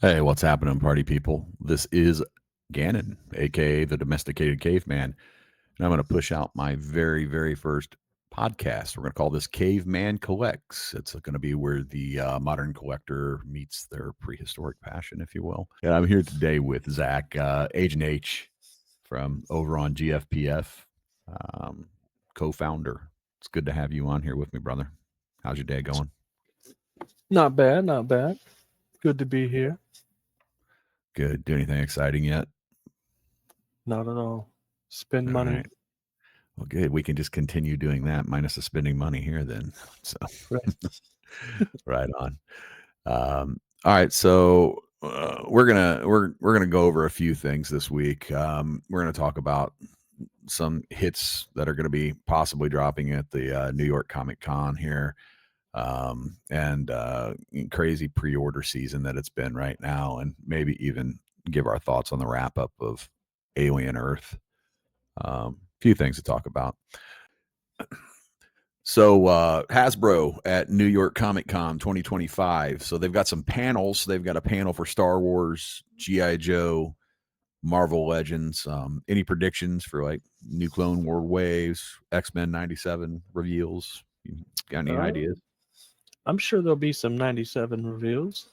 Hey, what's happening, party people? This is Gannon, aka the Domesticated Caveman, and I'm going to push out my very first podcast. We're going to call this Caveman Collects. It's going to be where the modern collector meets their prehistoric passion, if you will. And I'm here today with Zach, Agent H, from over on GFPF, co-founder. It's good to have you on here with me, brother. How's your day going? Not bad, not bad. Good to be here. Good. Do anything exciting yet? Not at all. Spend All money. right. Well, good. We can just continue doing that minus the spending money here then. So Right. right on. All right. So we're gonna go over a few things this week. We're gonna talk about some hits that are going to be possibly dropping at the New York Comic Con here, and crazy pre-order season that it's been right now, and maybe even give our thoughts on the wrap up of Alien Earth. Few things to talk about. So Hasbro at New York Comic Con 2025. So they've got some panels. They've got a panel for Star Wars, G.I. Joe, Marvel Legends. Any predictions for like new Clone War waves, X-Men 97 reveals? You got any ideas? I'm sure there'll be some 97 reveals.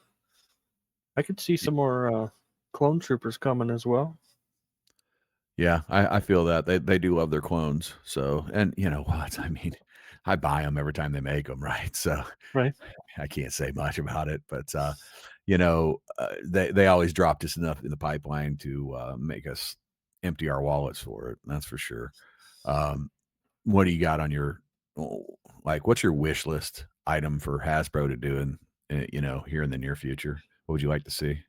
I could see some more clone troopers coming as well. Yeah, I feel that they do love their clones. So, and you know what? I mean, I buy them every time they make them, right? So Right. I can't say much about it, but they always drop just enough in the pipeline to make us empty our wallets for it. That's for sure. What do you got on your what's your wish list item for Hasbro to do here in the near future? What would you like to see?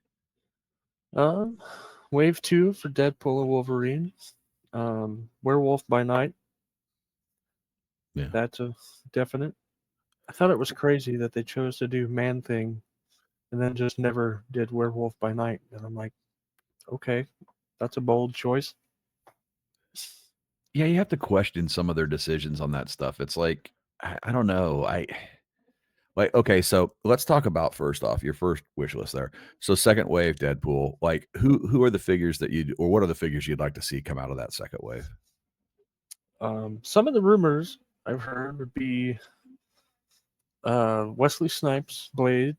Um, Wave 2 for Deadpool and Wolverine. Werewolf by Night. Yeah. That's a definite. I thought it was crazy that they chose to do Man Thing and then just never did Werewolf by Night. And I'm like, okay, that's a bold choice. Yeah, you have to question some of their decisions on that stuff. It's like I don't know. Okay, so let's talk about first off your first wish list there. So second wave Deadpool, like who are the figures that what are the figures you'd like to see come out of that second wave? Some of the rumors I've heard would be Wesley Snipes Blade.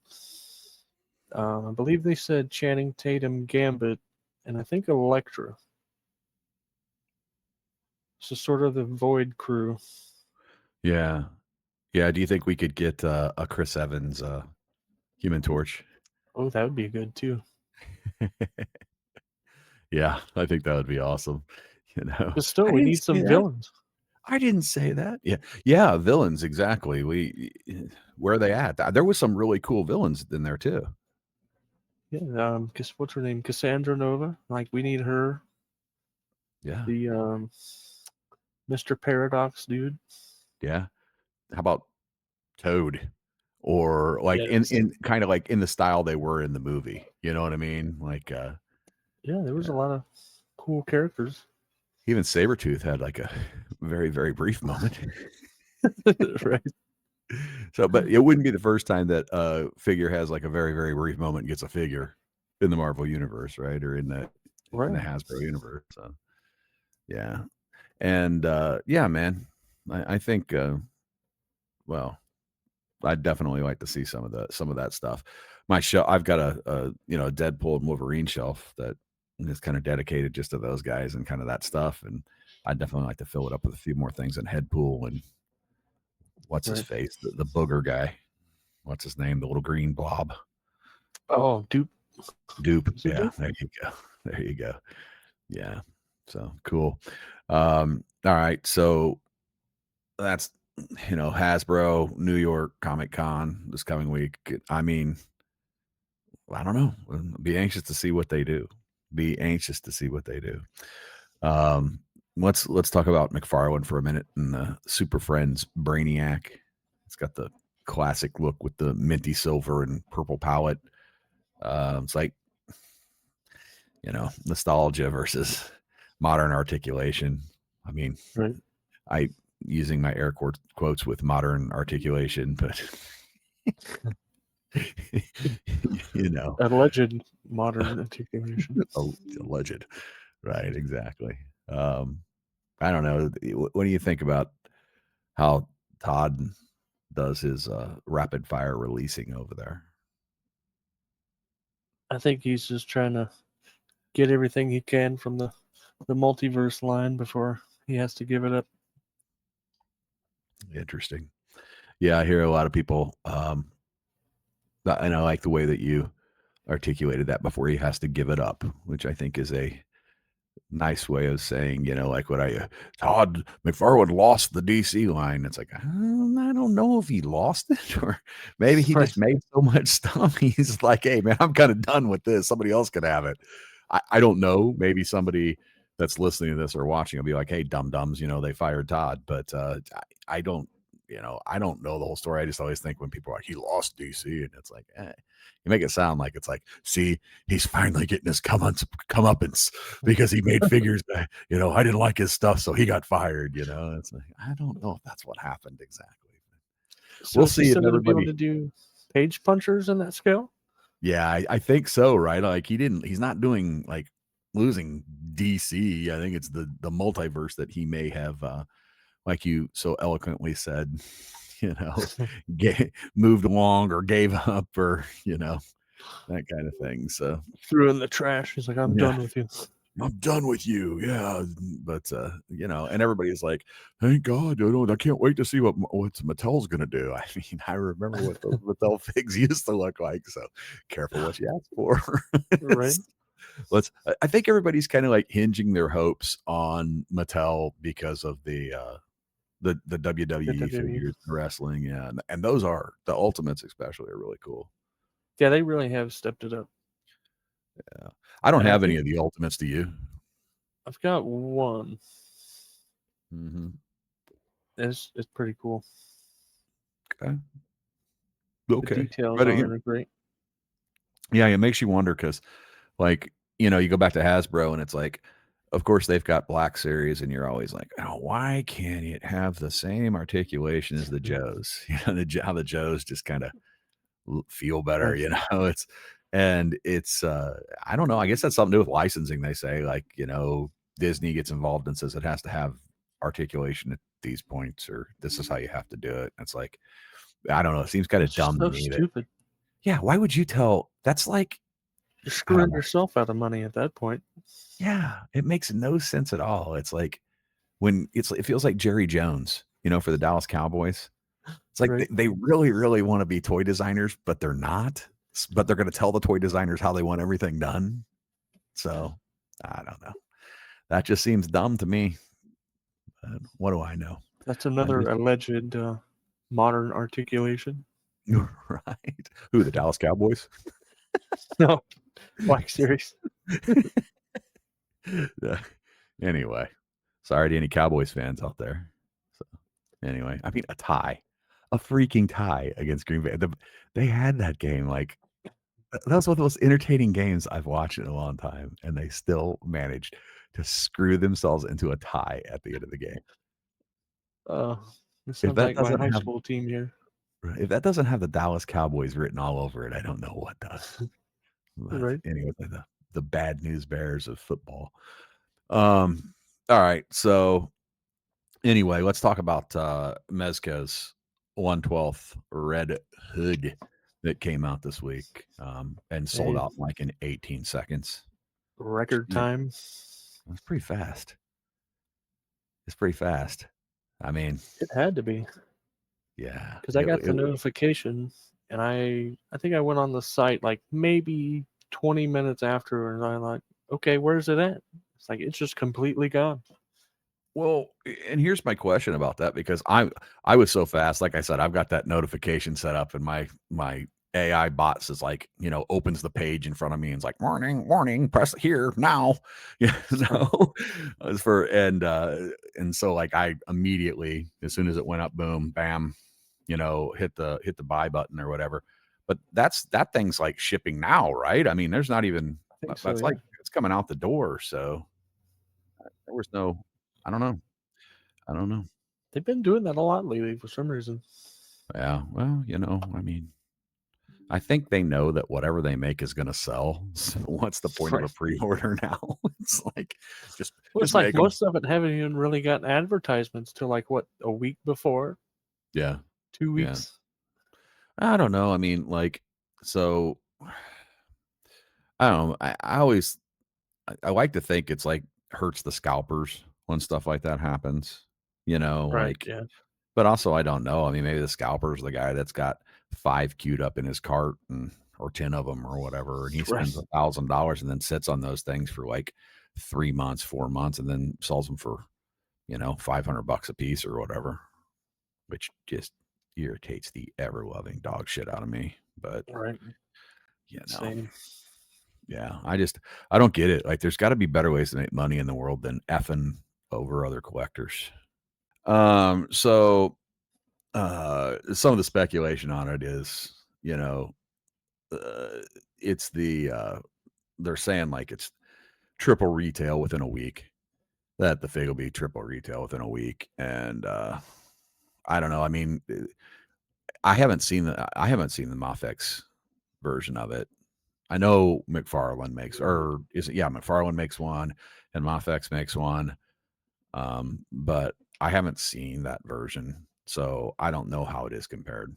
I believe they said Channing Tatum Gambit, and I think Elektra. So sort of the Void crew. Yeah. Yeah, do you think we could get a Chris Evans Human Torch? Oh, that would be good too. Yeah, I think that would be awesome. But still, I we didn't need say some that. villains. I didn't say that. Yeah. Yeah, villains exactly. Where are they at? There was some really cool villains in there too. Yeah. What's her name? Cassandra Nova. Like we need her. Yeah. The Mr. Paradox dude. Yeah. How about Toad? Or like Yes. in kind of like in the style they were in the movie. You know what I mean? Like Yeah, there was a lot of cool characters. even Sabretooth had like a very brief moment. Right. So, but it wouldn't be the first time that a figure has like a very brief moment and gets a figure in the Marvel universe, right? Or in the Right. Hasbro universe. So yeah. And yeah, man. I think well, I'd definitely like to see some of that stuff. My shelf, I've got a Deadpool and Wolverine shelf that is kind of dedicated just to those guys and kind of that stuff. And I'd definitely like to fill it up with a few more things in Headpool and what's his Right. face, the booger guy. What's his name? The little green blob. Oh, dude. Dupe. Is it Yeah, dude? there you go. There you go. Yeah. So cool. All right. So that's Hasbro, New York Comic Con this coming week. I mean, I don't know. Be anxious to see what they do. Be anxious to see what they do. Um, let's talk about McFarlane for a minute and the Super Friends Brainiac. It's got the classic look with the minty silver and purple palette. It's like nostalgia versus modern articulation. I mean, Right. I using my air quotes with modern articulation, but you know, Alleged modern articulation. alleged, right? Exactly. I don't know. What do you think about how Todd does his rapid fire releasing over there? I think he's just trying to get everything he can from the multiverse line before he has to give it up. Interesting. Yeah, I hear a lot of people. And I like the way that you articulated that before he has to give it up, which I think is a nice way of saying, like what Todd McFarlane lost the DC line. It's like, I don't know if he lost it or maybe he Right. just made so much stuff. He's like, hey, man, I'm kind of done with this. Somebody else could have it. I don't know. Maybe somebody that's listening to this or watching will be like, hey, dum-dums, they fired Todd. But I don't, I don't know the whole story. I just always think when people are like, he lost DC, and it's like, you make it sound like it's like, see, he's finally getting his comeuppance because he made figures that, I didn't like his stuff, so he got fired, It's like, I don't know if that's what happened exactly. So We'll is he see if still going to be able everybody. to do page punchers in that scale? Yeah, I think so, right? Like he's not doing like losing DC. I think it's the multiverse that he may have like you so eloquently said, you know, moved along or gave up or, that kind of thing. So Threw in the trash. He's like, I'm yeah, done with you. I'm done with you. Yeah. But and everybody's like, thank God, I can't wait to see what Mattel's gonna do. I mean, I remember what those Mattel figs used to look like. So careful what you ask for. Right? I think everybody's kind of like hinging their hopes on Mattel because of the The WWE WWE. figures in wrestling, yeah, and those are the Ultimates especially are really cool. Yeah, they really have stepped it up. Yeah. I don't And I have any think of the Ultimates, do you? I've got one. Mhm. It's pretty cool. Okay. The Okay. details But, on it are great. yeah, it makes you wonder because, like, you go back to Hasbro and it's like, of course, they've got Black Series, and you're always like, "Oh, why can't it have the same articulation as the Joes?" How the Joes just kinda feel better, Right. It's I don't know, I guess that's something to do with licensing, they say, like, Disney gets involved and says it has to have articulation at these points, or this is how you have to do it. It's like, I don't know, it seems kinda It's just dumb to so me that stupid. yeah, why would you tell that's like You're I don't screwing know. yourself out of money at that point. Yeah, it makes no sense at all. It's like when it feels like Jerry Jones, for the Dallas Cowboys. It's like Right. they really, really wanna be toy designers, but they're not, but they're gonna tell the toy designers how they want everything done. So, I don't know. That just seems dumb to me. What do I know? That's I'm another just alleged modern articulation. right. Who, the Dallas Cowboys? No, Black Series. Yeah. Anyway, sorry to any Cowboys fans out there. So, anyway, I mean, a freaking tie against Green Bay. They had that game, like, that was one of the most entertaining games I've watched in a long time, and they still managed to screw themselves into a tie at the end of the game. Uh, it If sounds that like my doesn't high have school team here. if that doesn't have the Dallas Cowboys written all over it, I don't know what does. But Right. anyway, the bad news bears of football. Um, all right. So anyway, let's talk about Mezco's 1/12 Red Hood that came out this week and sold Hey, out in like in 18 seconds. record Yeah, time. that's pretty fast. It's pretty fast. I mean, It had to be yeah, because I got the notification, and I think I went on the site like maybe 20 minutes after, and I'm like, okay, where's it at? It's like it's just completely gone. well, and here's my question about that because I was so fast. Like I said, I've got that notification set up, and my AI bot says like opens the page in front of me and it's like morning, morning, press here now, Right. for and so like I immediately as soon as it went up, boom, bam, hit the buy button or whatever. But that thing's like shipping now, right? I mean, there's not even I think so. that's Yeah, like it's coming out the door, so there was no, I don't know. I don't know. they've been doing that a lot lately for some reason. Yeah, well, I mean, I think they know that whatever they make is going to sell. So what's the point of a Right. pre-order now? It's like Well, it's just like make them. most of it haven't even really gotten advertisements till like what, a week before, Yeah, 2 yeah. weeks. I don't know. I mean, like, so I don't know. I always I like to think it's like hurts the scalpers when stuff like that happens. Right. Like, Yeah. but also I don't know. I mean, maybe the scalper's the guy that's got 5 queued up in his cart and or 10 of them or whatever, and he Right. spends $1,000 and then sits on those things for like 3 months, 4 months, and then sells them for, $500 a piece or whatever, which just irritates the ever loving dog shit out of me. But Right. you know, Same. yeah, I don't get it. Like, there's got to be better ways to make money in the world than effing over other collectors. So some of the speculation on it is, uh, it's they're saying like it's triple retail within a week. That the fig will be triple retail within a week, and I don't know. I mean, I haven't seen the Mafex version of it. I know McFarlane makes, or is it? Yeah, McFarlane makes one, and Mafex makes one. But I haven't seen that version, so I don't know how it is compared.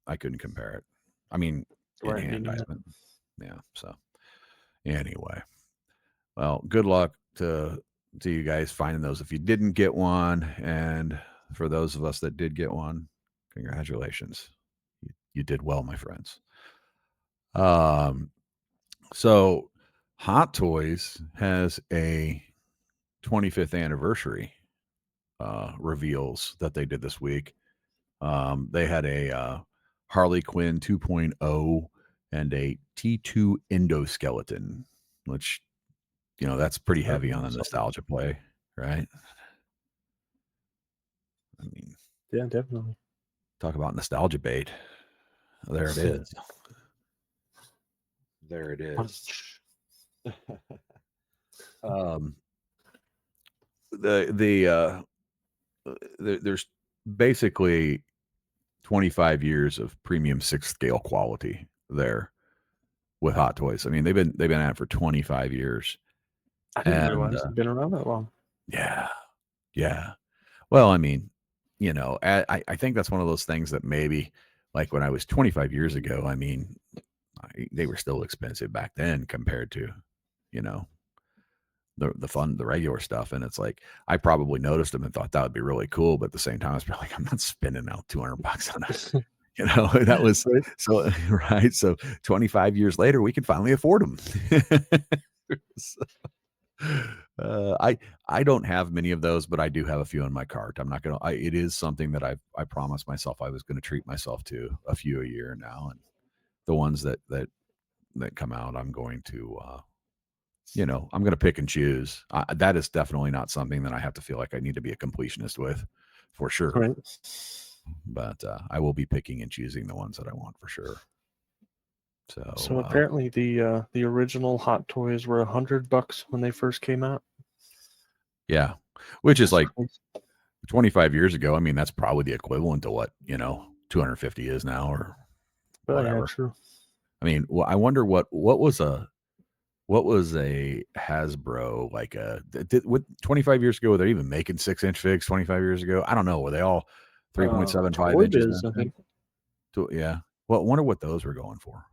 I couldn't compare it. I mean, in Right. Me hand, I neither. haven't. Yeah. So anyway, well, good luck to you guys finding those if you didn't get one, and for those of us that did get one, congratulations. You did well, my friends. Um, so Hot Toys has a 25th anniversary reveals that they did this week. They had a Harley Quinn 2.0 and a T2 Endoskeleton, which, that's pretty heavy on the nostalgia play, right? I mean, Yeah, definitely. talk about nostalgia bait. There it is. There it is. Um, there's basically 25 years of premium 6 scale quality there with Hot Toys. I mean, they've been at it for 25 years. I didn't And realize it'd been around that long. yeah, yeah. Well, I mean, I think that's one of those things that maybe like when I was 25 years ago, I mean, they were still expensive back then compared to, you know, the regular stuff. And it's like, I probably noticed them and thought that would be really cool. But at the same time, I was probably like, I'm not spending out $200 on it. That was Right. so, right. So 25 years later, we can finally afford them. I don't have many of those, but I do have a few in my cart. I'm not gonna. It is something that I promised myself I was going to treat myself to a few a year now, and the ones that come out, I'm going to. I'm going to pick and choose. That is definitely not something that I have to feel like I need to be a completionist with, for sure. Right. But I will be picking and choosing the ones that I want for sure. So So apparently the original Hot Toys were $100 when they first came out. yeah, which is That's like crazy. 25 years ago. I mean, that's probably the equivalent to what 250 is now, or But yeah, whatever. true. I mean, well, I wonder what was a Hasbro like with 25 years ago? Were they even making 6-inch figs 25 years ago? I don't know. Were they all 3.75 Toy inches? Biz, I think. Yeah. Well, I wonder what those were going for.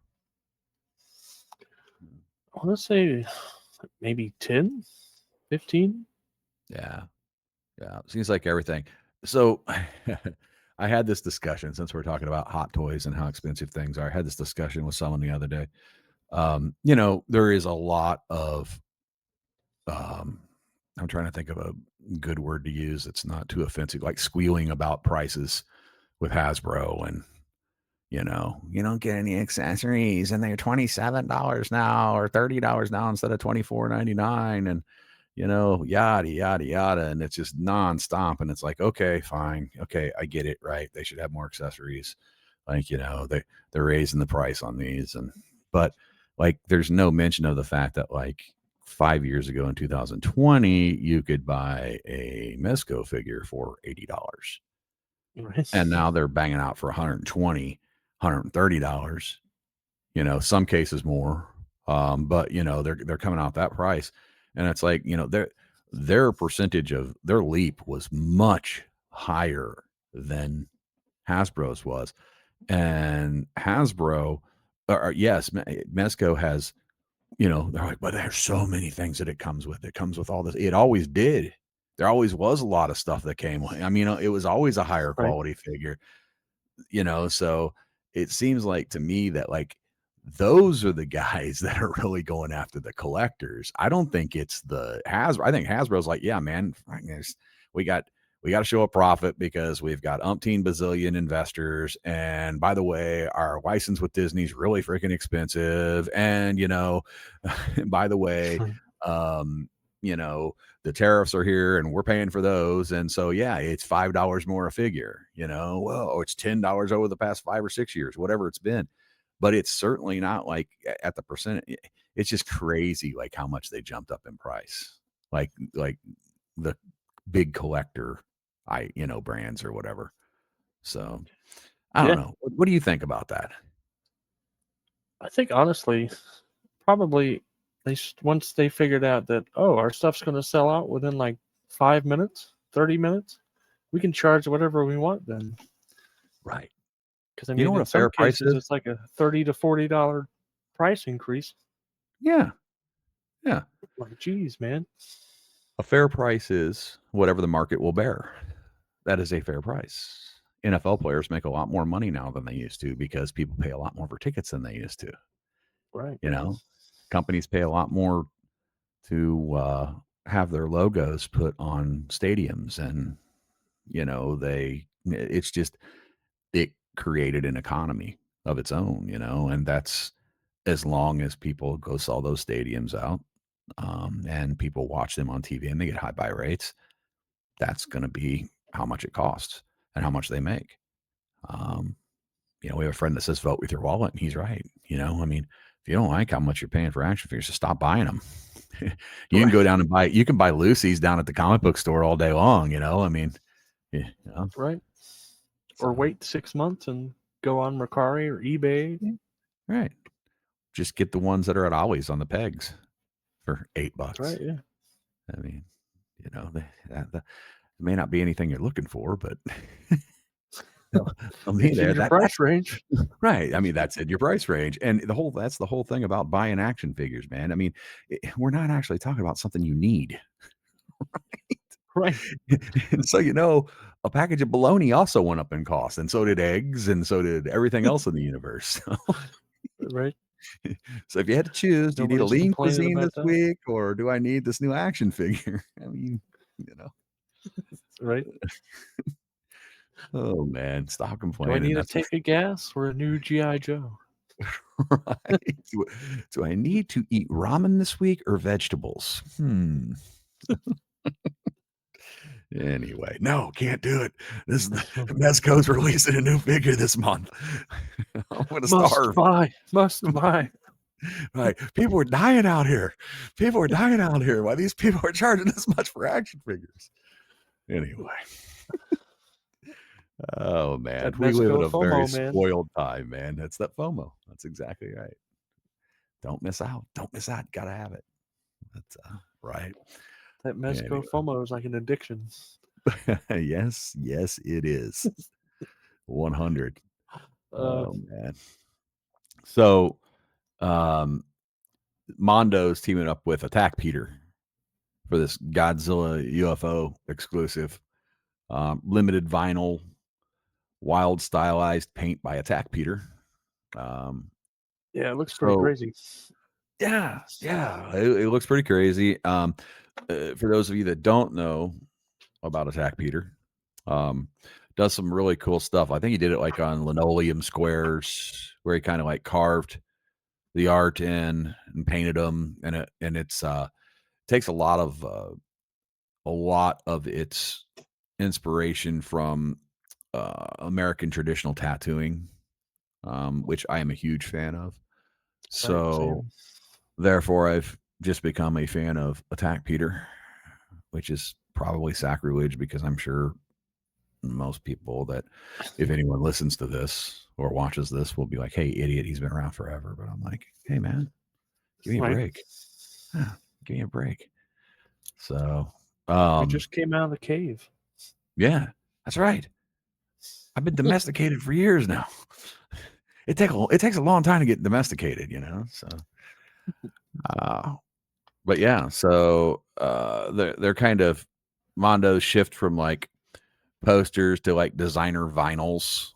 I want to say maybe 10, 15. Yeah. Yeah. Seems like everything. So I had this discussion since we're talking about hot toys and how expensive things are. I had this discussion with someone the other day. There is a lot of I'm trying to think of a good word to use. It's not too offensive, like squealing about prices with Hasbro, and you don't get any accessories and they're $27 now or $30 now instead of $24.99, and yada yada yada, and it's just nonstop. And it's like, okay, fine, okay, I get it, right? They should have more accessories, like they're raising the price on these, but like there's no mention of the fact that like 5 years ago in 2020 you could buy a Mezco figure for $80, Right. and now they're banging out for $120, $130. You know, some cases more, but you know they're coming out that price, and it's like, you know, their percentage of their leap was much higher than Hasbro's was, and Hasbro, yes, Mezco has, you know, they're like, but there's so many things that it comes with. It comes with all this. It always did. There always was a lot of stuff that came with. I mean, it was always a higher Right. quality figure, you know. So it seems like to me that like those are the guys that are really going after the collectors. I don't think it's the Hasbro. I think Hasbro's like, yeah, man, we got we got to show a profit because we've got umpteen bazillion investors. And by the way, our license with Disney's really freaking expensive. And you know, by the way, um, you know, the tariffs are here and we're paying for those. And so, yeah, it's $5 more a figure, you know, well, or it's $10 over the past 5 or 6 years, whatever it's been. But it's certainly not like at the percent. It's just crazy, like how much they jumped up in price, like the big collector, you know, brands or whatever. So I don't Yeah. know. What do you think about that? I think honestly, probably once they figured out that, oh, our stuff's going to sell out within like 5 minutes, 30 minutes, we can charge whatever we want then. Right. Because I You know mean, what in a some fair price cases, is? it's like a $30 to $40 price increase. Yeah. Yeah. Like, geez, man. A fair price is whatever the market will bear. That is a fair price. NFL players make a lot more money now than they used to because people pay a lot more for tickets than they used to. Right. You know, companies pay a lot more to have their logos put on stadiums, and you know, it's just, it created an economy of its own, you know, and that's as long as people go sell those stadiums out, and people watch them on TV and they get high buy rates, that's going to be how much it costs and how much they make. Um, you know, we have a friend that says vote with your wallet, and he's right. You know, I mean, if you don't like how much you're paying for action figures, just stop buying them. You can Right. go down and you can buy Lucy's down at the comic book store all day long. You know, I mean, yeah, you know, Right. Or so, wait 6 months and go on Mercari or eBay. yeah, right. Just get the ones that are at Ollie's on the pegs for $8. Right. Yeah. I mean, you know, it may not be anything you're looking for, but they'll be It's in there. your That's price range. right. I mean, that's in your price range. And that's the whole thing about buying action figures, man. I mean, we're not actually talking about something you need. Right. And so, you know, a package of bologna also went up in cost, and so did eggs, and so did everything else in the universe. Right. So if you had to choose, do you need a Nobody's lean complaining cuisine this about that. week, or do I need this new action figure? I mean, you know, Right. oh man, stop Do I complaining. need a That's tank of gas or a new G.I. Joe? right. Do I need to eat ramen this week or vegetables? Anyway, no, can't do it. This is Mezco's releasing a new figure this month. I'm gonna Must starve. buy. Must buy. Right. People are dying out here. People are dying out here. Why these people are charging this much for action figures? Anyway. Oh man. That We live in Mezco a very FOMO, man. spoiled time, man. That's that FOMO. That's exactly right. Don't miss out. Don't miss out. Gotta have it. That's right. That Anyway. Mezco FOMO is like an addiction. Yes, yes, it is. 100. Uh, Oh man. So Mondo's teaming up with Attack Peter for this Godzilla UFO exclusive, limited vinyl, wild stylized paint by Attack Peter. yeah, it looks pretty So crazy. yeah, it looks pretty crazy. For those of you that don't know about Attack Peter, does some really cool stuff. I think he did it like on linoleum squares where he kind of like carved the art in and painted them, and it's takes a lot of its inspiration from American traditional tattooing, which I am a huge fan of. Right, So same. therefore, I've just become a fan of Attack Peter, which is probably sacrilege because I'm sure most people that if anyone listens to this or watches this will be like, hey, idiot, he's been around forever. But I'm like, hey, man, give me a Right. break. Yeah, give me a break. So, We just came out of the cave. yeah, that's right. I've been domesticated for years now. It takes a long time to get domesticated, you know. So, but yeah, so they're kind of Mondo's shift from like posters to like designer vinyls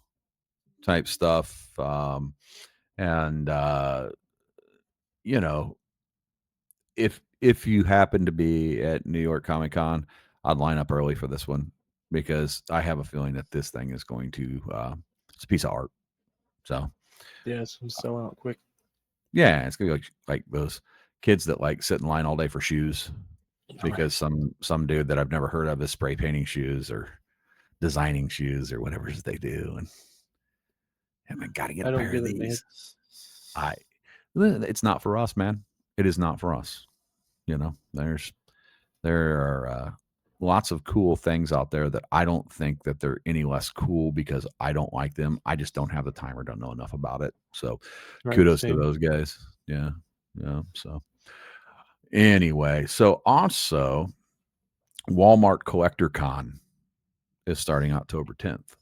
type stuff, and you know, if you happen to be at New York Comic Con, I'd line up early for this one because I have a feeling that this thing is going to it's a piece of art. So Yeah, it's gonna sell out quick. yeah, it's gonna be like those kids that like sit in line all day for shoes because some dude that I've never heard of is spray painting shoes or designing shoes or whatever it is they do, and I got to get I a don't pair of get it, man. these. It's not for us, man. It is not for us. You know, there are lots of cool things out there that I don't think that they're any less cool because I don't like them. I just don't have the time or don't know enough about it. So Right, kudos to same. those guys. Yeah. Yeah. So anyway, so also Walmart Collector Con is starting October 10th.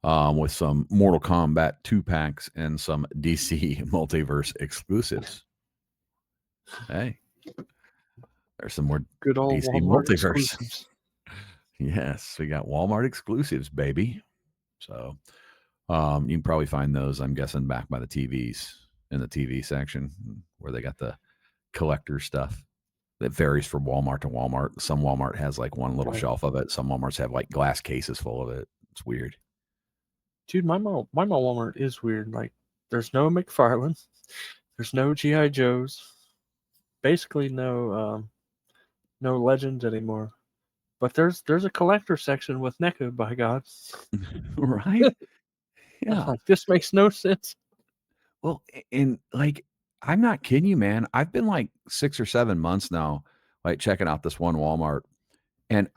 With some Mortal Kombat 2 packs and some DC Multiverse exclusives. Hey, there's some more Good old DC Walmart Multiverse. exclusives. Yes, we got Walmart exclusives, baby. So you can probably find those, I'm guessing, back by the TVs in the TV section where they got the collector stuff. That varies from Walmart to Walmart. Some Walmart has like one little Right. shelf of it. Some Walmarts have like glass cases full of it. It's weird. Dude, my Walmart is weird. Like, there's no McFarlane, there's no GI Joes, basically no Legends anymore. But there's a collector section with NECA, by God. Right? I'm Yeah. like, this makes no sense. Well, and like, I'm not kidding you, man. I've been like 6 or 7 months now, like checking out this one Walmart, and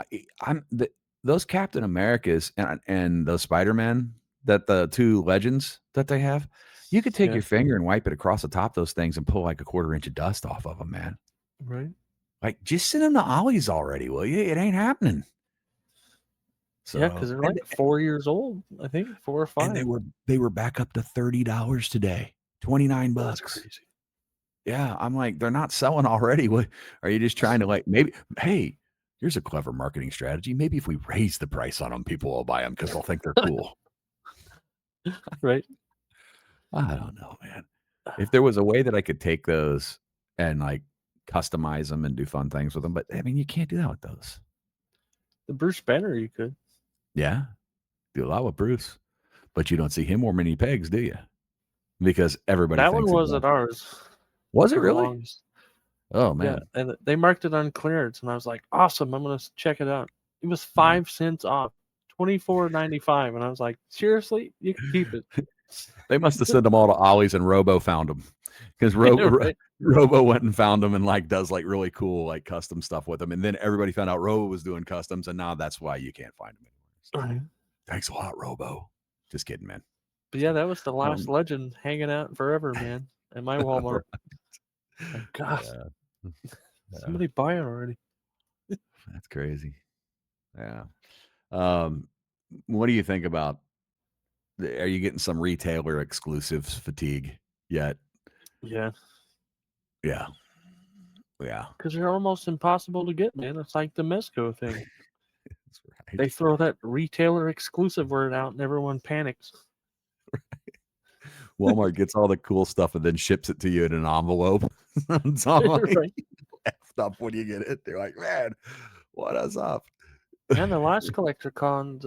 those Captain Americas and those Spider-Man that the 2 legends that they have, you could take Yeah, your finger and wipe it across the top of those things and pull like a 1/4 inch of dust off of them, man. right. Like, just send them to Ollie's already, will you? It ain't happening. Yeah, because So, they're like 4 years old, I think, 4 or and 5. they were back up to $30 today, 29 Oh, that's bucks. crazy. Yeah, I'm like, they're not selling already. What are you just trying to like maybe hey, here's a clever marketing strategy. Maybe if we raise the price on them, people will buy them because they'll think they're cool. Right. I don't know, man. If there was a way that I could take those and like customize them and do fun things with them, but I mean, you can't do that with those. The Bruce Banner, you could. Yeah, do a lot with Bruce, but you don't see him or many pegs, do you? Because everybody That one thinks it wasn't ours was it for the really? longest. Oh Yeah, man, and they marked it on clearance, and I was like, awesome, I'm gonna check it out. It was yeah. 5 cents off, $24.95, and I was like, seriously, you can keep it. They must have sent them all to Ollie's and Robo found them because Right. Robo went and found them and like does like really cool like custom stuff with them. And then everybody found out Robo was doing customs, and now that's why you can't find them anymore. So, Right. thanks a lot, Robo. Just kidding, man. But yeah, that was the last Um, legend hanging out forever, man, at my Walmart. Like, God, yeah, yeah, somebody buy it already. that's crazy. Yeah. Um, what do you think about? Are you getting some retailer exclusives fatigue yet? Yeah, Yeah, yeah, because they're almost impossible to get, man. It's like the Mezco thing. that's They right. throw that retailer exclusive word out, and everyone panics. Walmart gets all the cool stuff and then ships it to you in an envelope. So I'm like Right. effed up when you get it. They're like, man, what is up? And the last collector cons,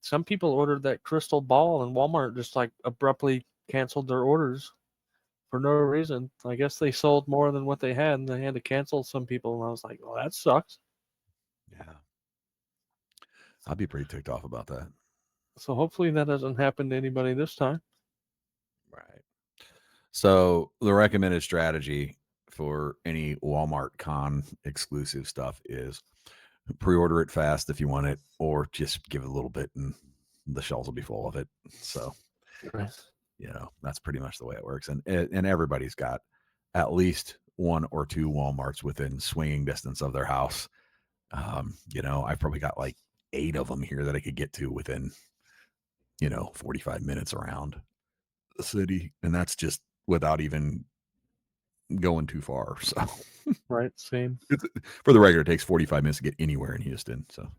some people ordered that crystal ball, and Walmart just like abruptly canceled their orders for no reason. I guess they sold more than what they had, and they had to cancel some people. And I was like, well, that sucks. Yeah. I'd be pretty ticked off about that. So hopefully that doesn't happen to anybody this time. Right. So the recommended strategy for any Walmart con exclusive stuff is Pre-order it fast if you want it, or just give it a little bit and the shelves will be full of it. So, Right. that's pretty much the way it works. And everybody's got at least one or two Walmarts within swinging distance of their house. I've probably got like 8 of them here that I could get to within, 45 minutes around the city. And that's just without even going too far. So Right. Same. for the regular, it takes 45 minutes to get anywhere in Houston. So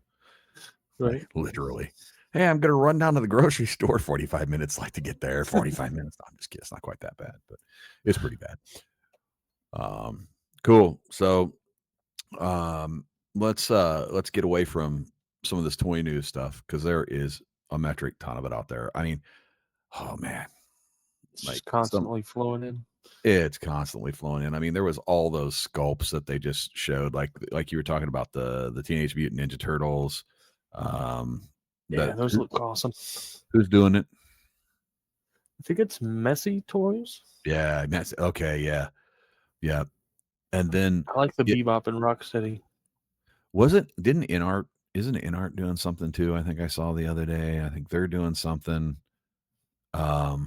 Right. like literally, hey, I'm going to run down to the grocery store. 45 minutes like to get there. 45 minutes. No, I'm just kidding. It's not quite that bad, but it's pretty bad. Cool. So, let's get away from some of this toy news stuff because there is a metric ton of it out there. I mean, oh man, It's like just constantly flowing in. it's constantly flowing in. I mean, there was all those sculpts that they just showed, like you were talking about the Teenage Mutant Ninja Turtles. Yeah, That those look awesome. who's doing it? I think it's Messy Toys. Yeah, that's okay. Yeah, yeah. And then I like the it Bebop and Rocksteady. didn't InArt isn't InArt doing something too? I think I saw the other day. I think they're doing something. I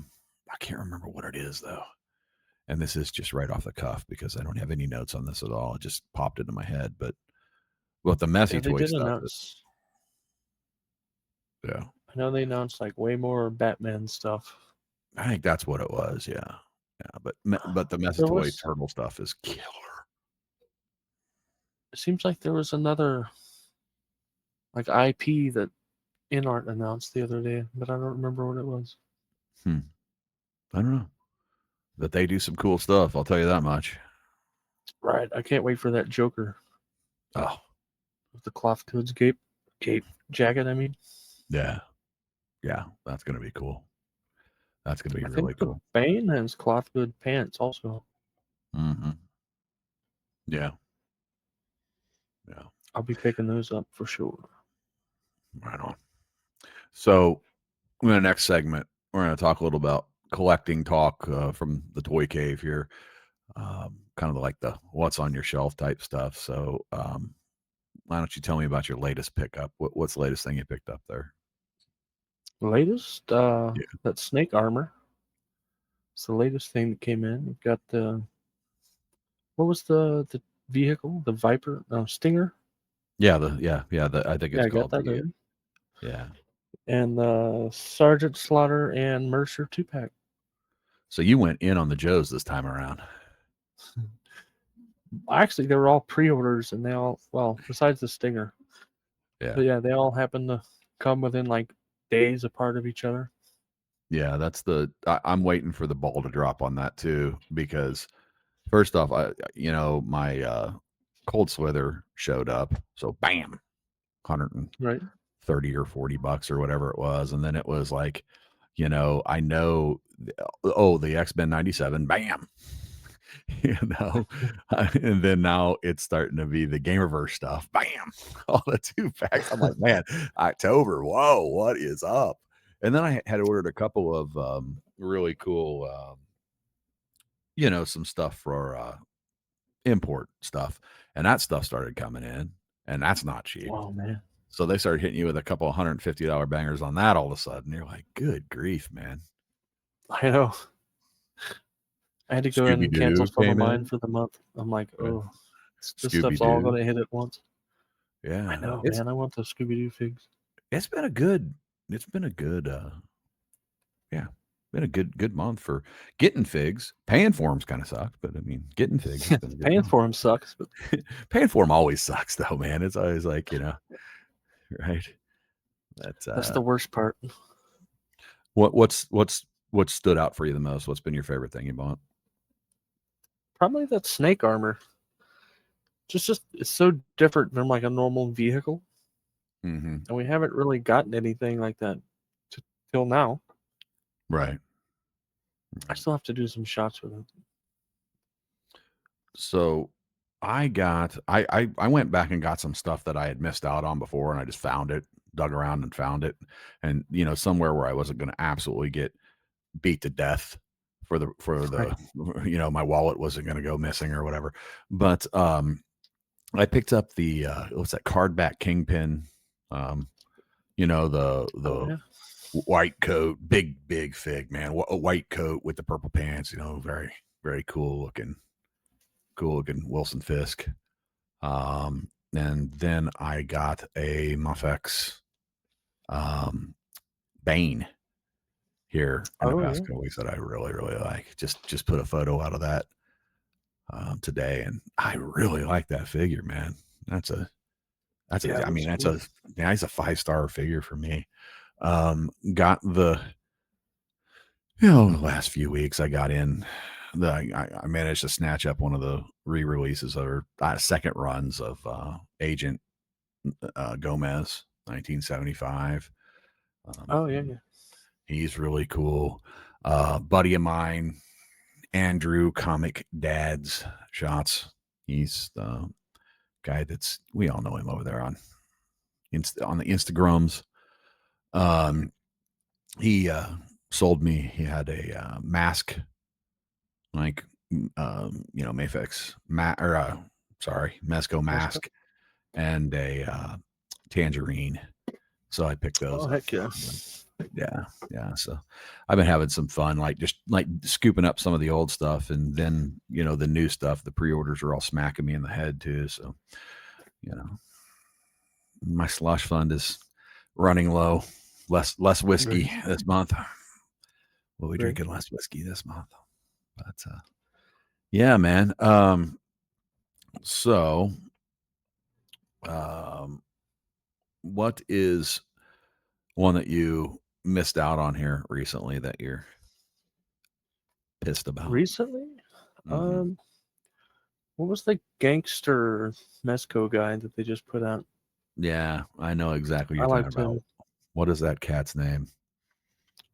can't remember what it is though. And this is just right off the cuff because I don't have any notes on this at all. It just popped into my head. But what the messy Yeah, they toy did stuff is, announce. yeah. I know they announced like way more Batman stuff. I think that's what it was. Yeah. Yeah. But the messy There toy was. turtle stuff is killer. It seems like there was another like IP that InArt announced the other day, but I don't remember what it was. I don't know. But they do some cool stuff, I'll tell you that much. Right. I can't wait for that Joker Oh, with the cloth goods cape jacket. I mean, yeah. Yeah. That's gonna be cool. That's gonna be I really think the cool. Bane has cloth good pants also. Mm-hmm. Yeah. Yeah. I'll be picking those up for sure. Right on. So in the next segment, we're going to talk a little about collecting talk from the toy cave here, kind of like the what's on your shelf type stuff. So why don't you tell me about your latest pickup? What's the latest thing you picked up there? Latest, Yeah, that snake armor. It's the latest thing that came in. We've got the what was the vehicle? The Viper? No, Stinger. I think Yeah, it's I got called that the in. yeah. And Sergeant Slaughter and Mercer 2-pack. So you went in on the Joes this time around. Actually, they were all pre-orders, and they all, well, besides the Stinger, Yeah, but yeah, they all happen to come within like days apart of each other. yeah. I'm waiting for the ball to drop on that too because first off, my cold slither showed up, so bam, Right. 30 or $40 or whatever it was. And then it was like, I know, the X-Men 97, bam, you know, and then now it's starting to be the Gamerverse stuff, bam, all the 2-packs. I'm like, man, October, whoa, what is up? And then I had ordered a couple of really cool, some stuff for import stuff, and that stuff started coming in, and that's not cheap. Oh man, So they started hitting you with a couple $150 bangers on that all of a sudden. You're like, good grief, man. I know. I had to go in Scooby and cancel Doo some of came mine in. for the month. I'm like, Right. oh, this Scooby stuff's all Doo. going to hit at once. I Yeah. know, man. I want those Scooby Doo figs. It's been a good, it's been a good, yeah, been a good month for getting figs. Paying for them's kind of sucked, but I mean, getting figs has been a good Paying month. for them sucks, but Paying for them always sucks though, man. It's always like, right. That's, that's the worst part. what stood out for you the most? What's been your favorite thing you bought? Probably that snake armor. Just it's so different from like a normal vehicle, Mm-hmm. and we haven't really gotten anything like that till now. Right. I still have to do some shots with it. So I went back and got some stuff that I had missed out on before, and I just found it, dug around and found it, and somewhere where I wasn't going to absolutely get beat to death for Right. the my wallet wasn't going to go missing or whatever. But I picked up the what's that cardback Kingpin? You know, the Oh yeah. white coat, big fig, man. A white coat with the purple pants. You know, very cool looking Wilson Fisk. And then I got a Muffex Bane here in the Oh past yeah. couple weeks that I really like. Just put a photo out of that today, and I really like that figure, man. That's a Yeah, I mean that's that's cool. a nice a 5-star figure for me. Got the the last few weeks I got in I managed to snatch up one of the re-releases or second runs of Agent Gomez 1975. Oh yeah, yeah. He's really cool. Buddy of mine, Andrew Comic Dad's Shots. He's the guy that's we all know him over there on the Instagrams. Um, he sold me. He had a mask, like Mafex Mezco That's cool. mask, and a tangerine. So I picked those Oh up. heck yeah. Yeah. So I've been having some fun, like just like scooping up some of the old stuff, and then the new stuff. The pre-orders are all smacking me in the head too. So my slush fund is running low. Less whiskey Right. this month. We'll be Right. drinking less whiskey this month. But yeah, man. So what is one that you missed out on here recently that you're pissed about? Recently, Mm-hmm. um, what was the gangster Mezco guy that they just put out? Yeah, I know exactly what I you're talking liked about. him. What is that cat's name?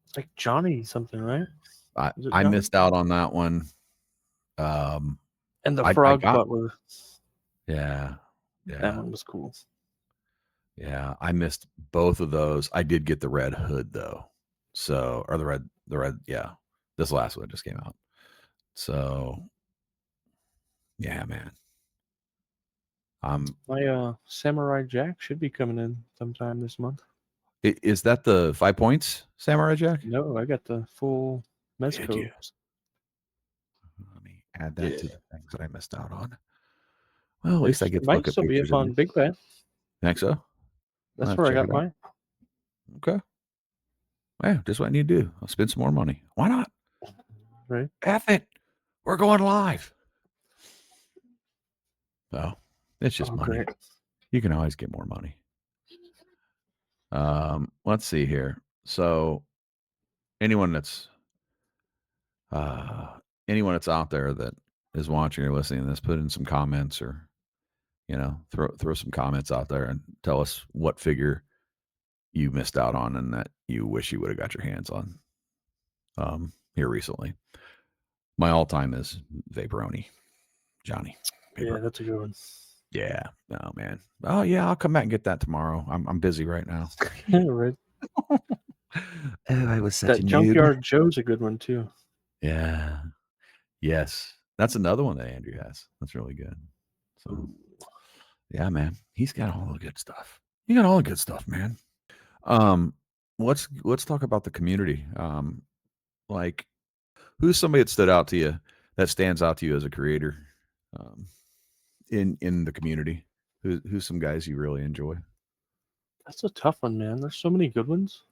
It's like Johnny something, right? Is it I Johnny? missed out on that one. Um, And the I Frog got Butler. yeah, That yeah, one was cool. yeah. I missed both of those. I did get the red hood though. So or the red, yeah. This last one just came out. So yeah, man. My Samurai Jack should be coming in sometime this month. Is that the 5 points Samurai Jack? No, I got the full Did you? Mezco. Let me add that Yeah. to the things that I missed out on. Well, at least I It get to might look at still be pictures up of on it. Big Bad. Think so? I'll That's have to where I check got it out. mine. Okay. Yeah, just what I need to do. I'll spend some more money. Why not? Right. F it. We're going live. Oh, it's just Oh, money. great. You can always get more money. Let's see here. So anyone that's anyone that's out there that is watching or listening to this, put in some comments or throw some comments out there and tell us what figure you missed out on and that you wish you would have got your hands on here recently. My all-time is Vaporoni, Johnny Yeah, Paper. that's a good one. Yeah. Oh man. Oh yeah, I'll come back and get that tomorrow. I'm busy right now. Right. Oh, I was such a That noob. Junkyard Joe's a good one too. Yeah. Yes. That's another one that Andrew has. That's really good. So yeah, man. He's got all the good stuff. You got all the good stuff, man. Um, let's talk about the community. Like who's somebody that stood out to you that stands out to you as a creator in the community? Who's some guys you really enjoy? That's a tough one, man. There's so many good ones.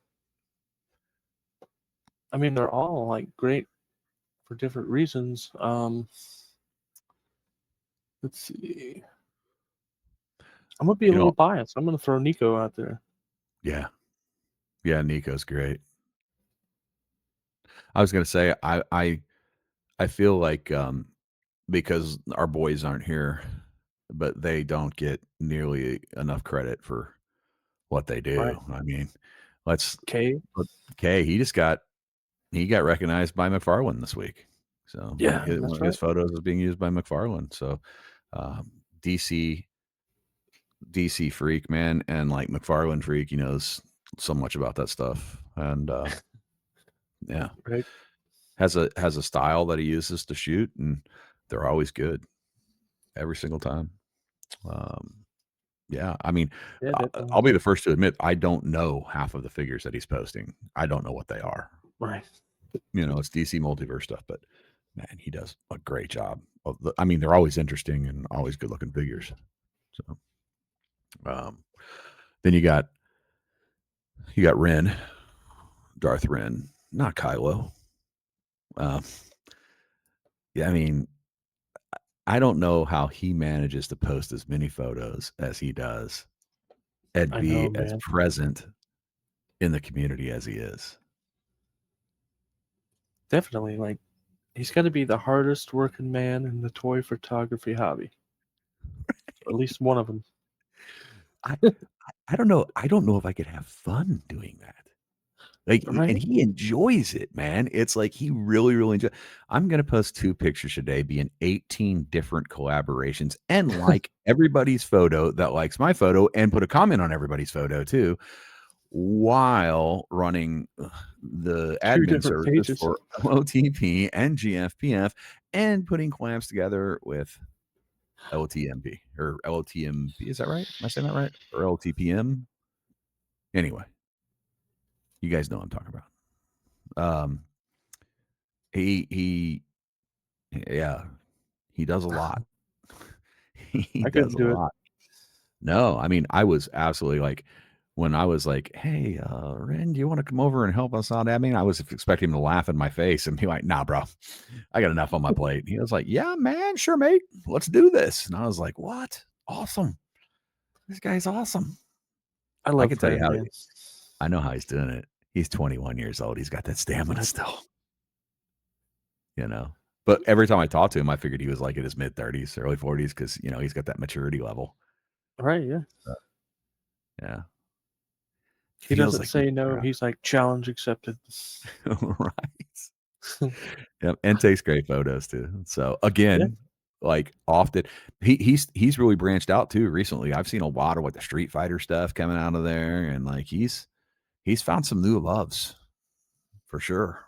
I mean, they're all like great for different reasons. Let's see. I'm gonna be a You little know, biased. I'm gonna throw Nico out there. yeah. Yeah, Nico's great. I was gonna say I feel like because our boys aren't here, but they don't get nearly enough credit for what they Right. do. I mean, let's K. okay, he got recognized by McFarlane this week. So Yeah, one that's of his right. photos is being used by McFarlane. So um, DC DC freak, man, and like McFarlane freak, he knows so much about that stuff. And yeah, Right. has a style that he uses to shoot, and they're always good every single time. Yeah, I mean, Yeah, definitely. I'll be the first to admit I don't know half of the figures that he's posting. I don't know what they are. Right. It's DC Multiverse stuff, but man, he does a great job. I mean, they're always interesting and always good looking figures. So, then you got Ren, Darth Ren, not Kylo. Yeah, I mean, I don't know how he manages to post as many photos as he does and I know, be as man. present in the community as he is. Definitely. Like, he's got to be the hardest working man in the toy photography hobby. At least one of them. I I don't know. I don't know if I could have fun doing that. Like, and Right? he enjoys it, man. It's like he really, really enjoys. I'm gonna post 2 pictures today, be in 18 different collaborations, and like everybody's photo that likes my photo, and put a comment on everybody's photo too, while running the Two admin different services pages. for LOTP and GFPF, and putting collabs together with LTMP or LTMP. Is that right? Am I saying that right? Or LTPM? Anyway, you guys know what I'm talking about. He yeah, he does a lot. He I does couldn't a do it. lot. No, I mean, I was absolutely like, when I was like, "Hey, Ren, do you want to come over and help us out?" I mean, I was expecting him to laugh in my face and be like, "Nah, bro, I got enough on my plate." He was like, "Yeah, man, sure, mate, let's do this." And I was like, "What? Awesome! This guy's awesome." I I love can tell you Ren, how. man. I know how he's doing it. He's 21 years old. He's got that stamina still, you know. But every time I talked to him, I figured he was like in his mid 30s, early 40s, because he's got that maturity level. Right, yeah. Yeah, He feels doesn't like he's say no. mature. He's like, challenge accepted. Right. Yep, and takes great photos too. So Yeah, again, like often, he's really branched out too recently. I've seen a lot of like the Street Fighter stuff coming out of there, and like he's found some new loves for sure.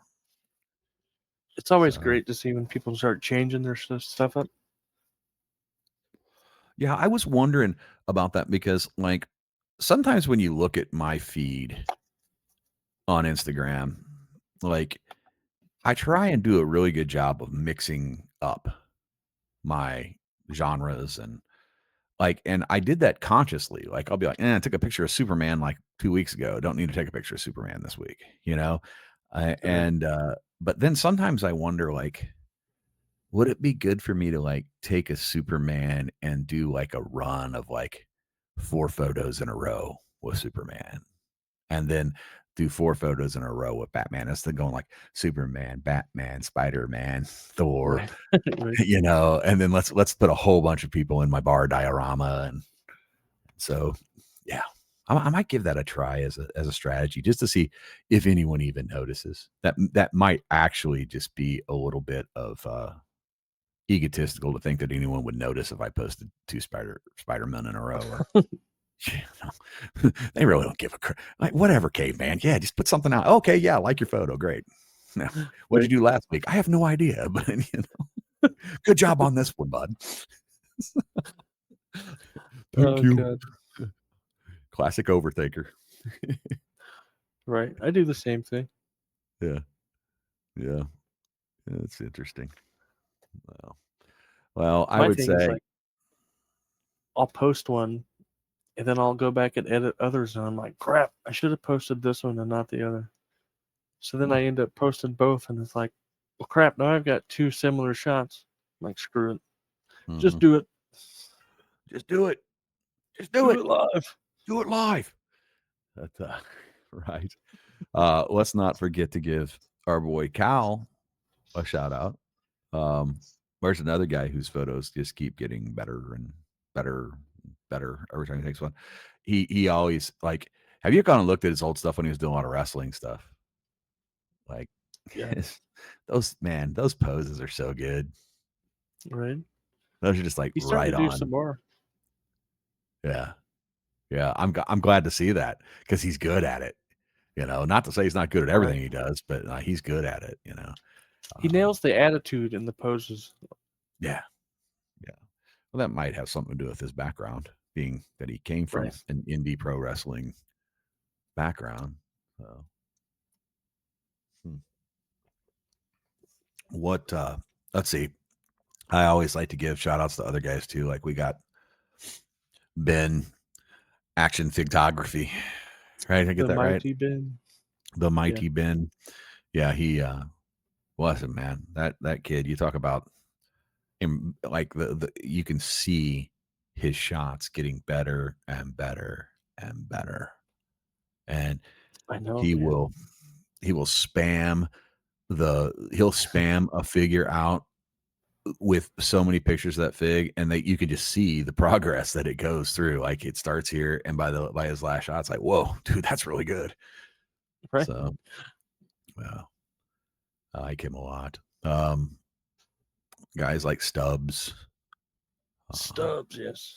it's always So great to see when people start changing their stuff up. yeah, I was wondering about that because like sometimes when you look at my feed on Instagram, like I try and do a really good job of mixing up my genres and I did that consciously. Like I'll be like, I took a picture of Superman like 2 weeks ago. Don't need to take a picture of Superman this week, you know? Right. But then sometimes I wonder like, would it be good for me to like take a Superman and do like a run of like 4 photos in a row with Superman? And then do 4 photos in a row with Batman. Instead of going like Superman, Batman, Spider-Man, Thor, Right. Right. and then let's put a whole bunch of people in my bar diorama. And so, yeah, I might give that a try as a strategy just to see if anyone even notices. That might actually just be a little bit of egotistical to think that anyone would notice if I posted 2 Spider-Men in a row or they really don't give a crap. Like, whatever, caveman. Yeah, just put something out. Okay, yeah, I like your photo. Great. Now, what'd Right. you do last week? I have no idea, but good job on this one, bud. Thank Oh you. god. Classic overthinker. Right. I do the same thing. Yeah, yeah, it's interesting. Well, I My would thing is say, like, I'll post one and then I'll go back and edit others, and I'm like, crap, I should have posted this one and not the other. So then I end up posting both, and it's like, well, crap, now I've got 2 similar shots. I'm like, screw it. Just mhm, do it. just do it. Just do Do it. it live. Do it live. That's right. Let's not forget to give our boy Cal a shout out. There's another guy whose photos just keep getting better and better, better every time he takes one. He always like. Have you gone and looked at his old stuff when he was doing a lot of wrestling stuff? Like Yeah. those poses are so good. Right. Those are just like He's starting right to do some on. more. Yeah, yeah. I'm glad to see that because he's good at it. Not to say he's not good at Right. everything he does, but he's good at it. He Um, nails the attitude in the poses. yeah, yeah. Well, that might have something to do with his background, being that he came from Right. an indie pro wrestling background. So, hmm. What? Let's see. I always like to give shout outs to other guys too. Like we got Ben Action Figtography, right? I get The that right? mighty Ben. The Yeah. mighty Ben. Yeah, he bless him, man. That kid, you talk about him, like the you can see his shots getting better and better and better. And I know, he man. will spam he'll spam a figure out with so many pictures of that fig, and that you can just see the progress that it goes through. Like it starts here, and by his last shot, it's like, whoa, dude, that's really good. Right. So, well, I like him a lot. Guys like Stubbs. Stubbs, yes.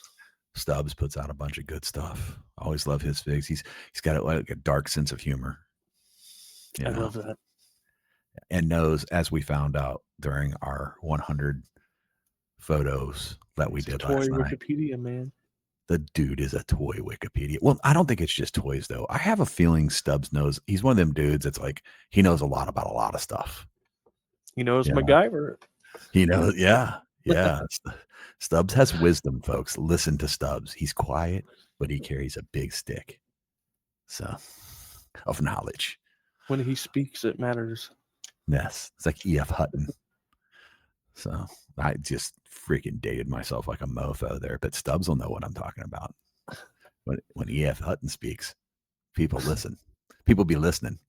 Stubbs puts out a bunch of good stuff. I always love his figs. He's got like a dark sense of humor, I love that. and knows, as we found out during our 100 photos that we He's a did toy last night. Wikipedia, man. The dude is a toy Wikipedia. Well, I don't think it's just toys though. I have a feeling Stubbs knows. He's one of them dudes that's like he knows a lot about a lot of stuff. He knows Yeah. MacGyver. He knows. Yeah, yeah. Stubbs has wisdom, folks. Listen to Stubbs. He's quiet, but he carries a big stick. So, of knowledge. When he speaks, it matters. Yes, it's like E.F. Hutton. So I just freaking dated myself like a mofo there, but Stubbs will know what I'm talking about. When E.F. Hutton speaks, people listen. People be listening.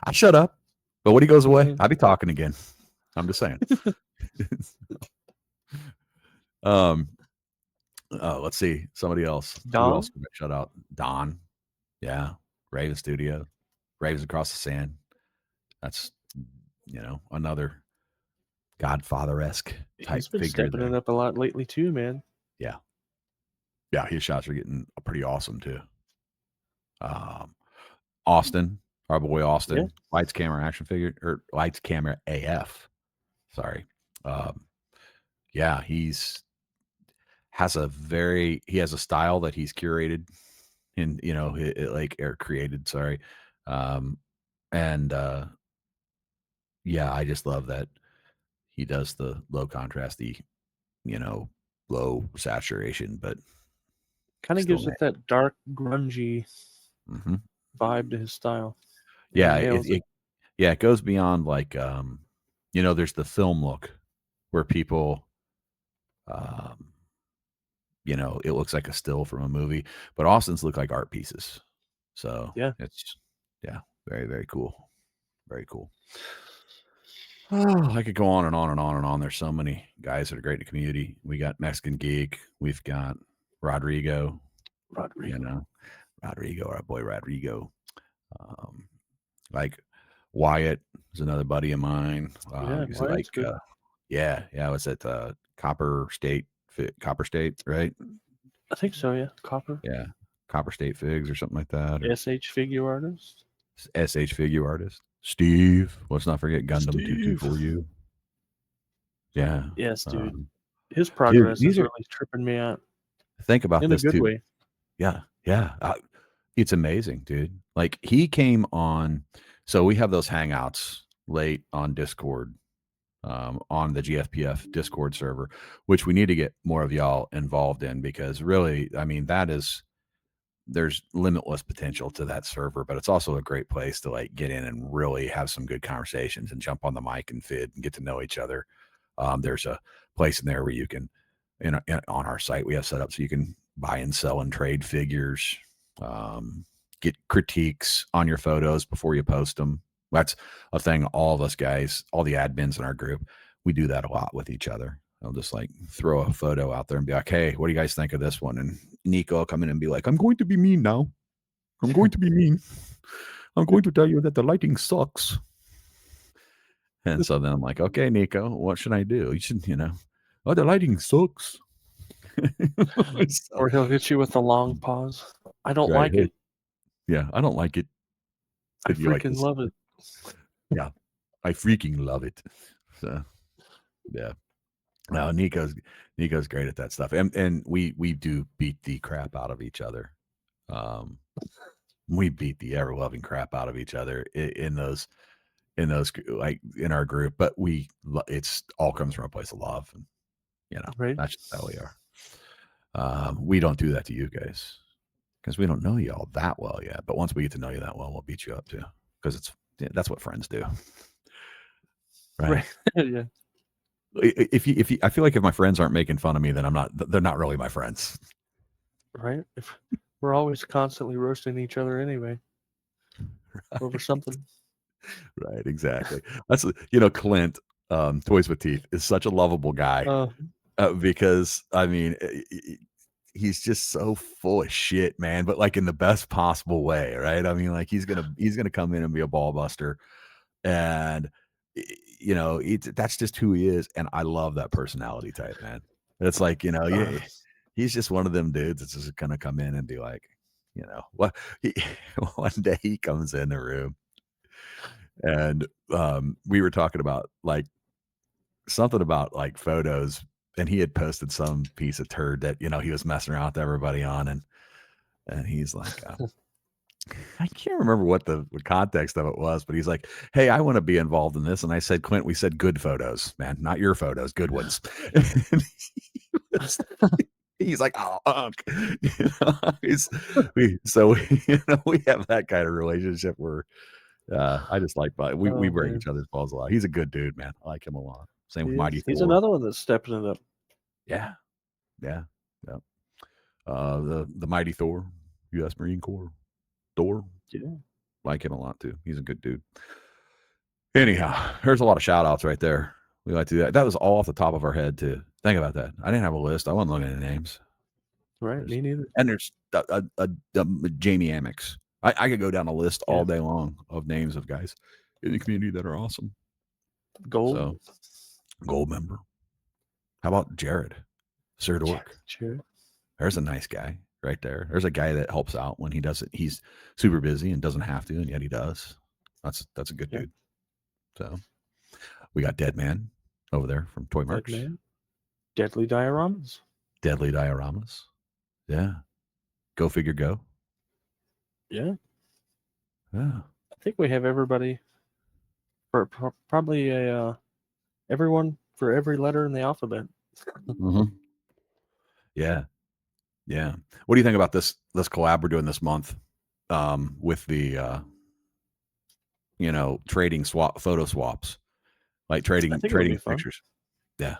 I shut up, but when he goes away, I'll be talking again. I'm just saying. Let's see. Somebody else. Don? Who else can I shut out? Don. Yeah. Raven Studio. Ravens Across the Sand. That's, another Godfather-esque type He's been figure stepping there. it up a lot lately too, man. Yeah. Yeah, his shots are getting pretty awesome too. Austin, our boy Austin, Yeah. Lights Camera Action Figure, or Lights Camera AF. Sorry. Yeah, he has a style that he's curated and created. Sorry. And yeah, I just love that he does the low contrasty, low saturation, but Kind of still gives it that dark, grungy mm-hmm. vibe to his style. Yeah, He nails it. It goes beyond like there's the film look where people it looks like a still from a movie, but Austin's look like art pieces. So Yeah. it's very, very cool. Very cool. Oh, I could go on and on and on and on. There's so many guys that are great in the community. We got Mexican Geek. We've got Rodrigo. Rodrigo, our boy Rodrigo. Like Wyatt is another buddy of mine. He's Wyatt's good. Was it Copper State, right? I think so, yeah. Copper. Yeah, Copper State Figs or something like that. SH Figure Artist. SH Figure Artist. Steve. Let's not forget Gundam 224U. Yeah. Yes, dude. His progress is really tripping me out. Think about in this a good too. way. Yeah. It's amazing, dude. Like he came on. So we have those hangouts late on Discord, on the GFPF Discord server, which we need to get more of y'all involved in, because really, I mean, there's limitless potential to that server, but it's also a great place to like get in and really have some good conversations and jump on the mic and fid and get to know each other. There's a place in there where you can, on our site, we have set up so you can buy and sell and trade figures, get critiques on your photos before you post them. That's a thing all of us guys, all the admins in our group, we do that a lot with each other. I'll just like throw a photo out there and be like, hey, what do you guys think of this one? And Nico will come in and be like, I'm going to be mean now. I'm going to be mean. I'm going to tell you that the lighting sucks. And so then I'm like, okay, Nico, what should I do? You should, oh, the lighting sucks. Or he'll hit you with a long pause. I don't like it. Yeah, I don't like it. I freaking love it. Yeah, I freaking love it. So, yeah. No, Nico's great at that stuff, and we do beat the crap out of each other. Um, we beat the ever loving crap out of each other in those like in our group, but it's all comes from a place of love, and Right. that's just how we are. We don't do that to you guys because we don't know you all that well yet. But once we get to know you that well, we'll beat you up too, because that's what friends do, right? Yeah. If you, I feel like if my friends aren't making fun of me, then they're not really my friends. Right. If we're always constantly roasting each other anyway over something. Right, exactly. That's Clint, Toys with Teeth is such a lovable guy because I mean he's just so full of shit, man, but like in the best possible way, right? I mean, like he's gonna come in and be a ball buster, and that's just who he is, and I love that personality type, man. It's like he's just one of them dudes that's just gonna come in and be like, what? One day he comes in the room, and we were talking about like something about like photos, and he had posted some piece of turd that he was messing around with everybody on, and he's like, I can't remember what the context of it was, but he's like, "Hey, I want to be involved in this," and I said, "Clint, we said good photos, man, not your photos, good ones." And he's like, "Oh, we have that kind of relationship where I just like, but we Oh break man. each other's balls a lot. He's a good dude, man. I like him a lot. Same with Mighty He's Thor. another one that's stepping it up. Yeah, yeah, yeah. The Mighty Thor, U.S. Marine Corps. Thor, Yeah. like him a lot too. He's a good dude. Anyhow, there's a lot of shout outs right there. We like to do that. That was all off the top of our head too. Think about that. I didn't have a list. I wasn't looking at names. Right. There's Me neither. and there's Jamie Amex. I could go down a list Yeah. all day long of names of guys in the community that are awesome. Gold. So gold member. How about Jared? Sir Dork. Sure. There's a nice guy right there. There's a guy that helps out when he doesn't. He's super busy and doesn't have to, and yet he does. That's a good Yeah. dude. So we got Dead Man over there from Toy Dead Merch. Man. Deadly dioramas. Deadly Dioramas. Yeah. Go figure go. Yeah. Yeah. I think we have everybody for probably everyone for every letter in the alphabet. Mm-hmm. Yeah. Yeah. What do you think about this collab we're doing this month with the trading photo swaps, like I think it'll be trading fun. pictures? Yeah.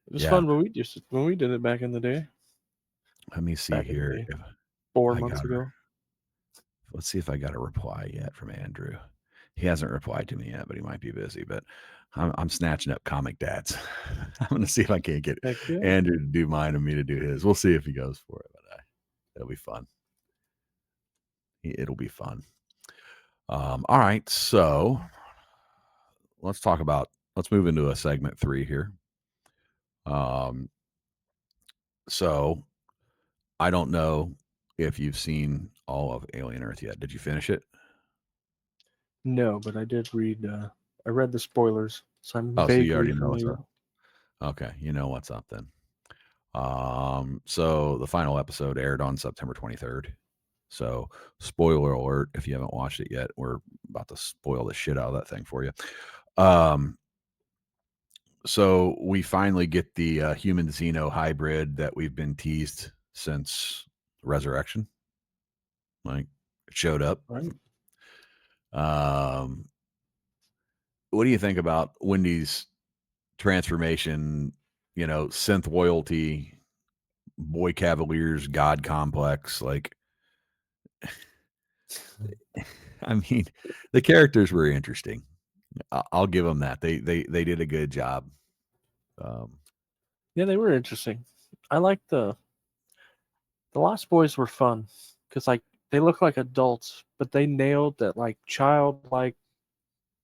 It was Yeah. fun when we did it back in the day. Let me see Back in the here day, if 4 months ago. let's see if I got a reply yet from Andrew. He hasn't replied to me yet, but he might be busy. But I'm snatching up comic dads. I'm going to see if I can't get Heck yeah. Andrew to do mine and me to do his. We'll see if he goes for it, but it'll be fun. It'll be fun. All right, so let's move into a segment 3 here. So I don't know if you've seen all of Alien Earth yet. Did you finish it? No, but I did read. I read the spoilers, so I'm Oh, so you vaguely already know what's familiar. up. Okay, you know what's up then. So the final episode aired on September 23rd. So spoiler alert, if you haven't watched it yet, we're about to spoil the shit out of that thing for you. So we finally get the human Xeno hybrid that we've been teased since Resurrection. Like it showed up. Right. What do you think about Wendy's transformation? Synth royalty, boy cavaliers, god complex. Like, I mean, the characters were interesting. I'll give them that. They did a good job. Yeah, they were interesting. I like the Lost Boys were fun because like they look like adults, but they nailed that like childlike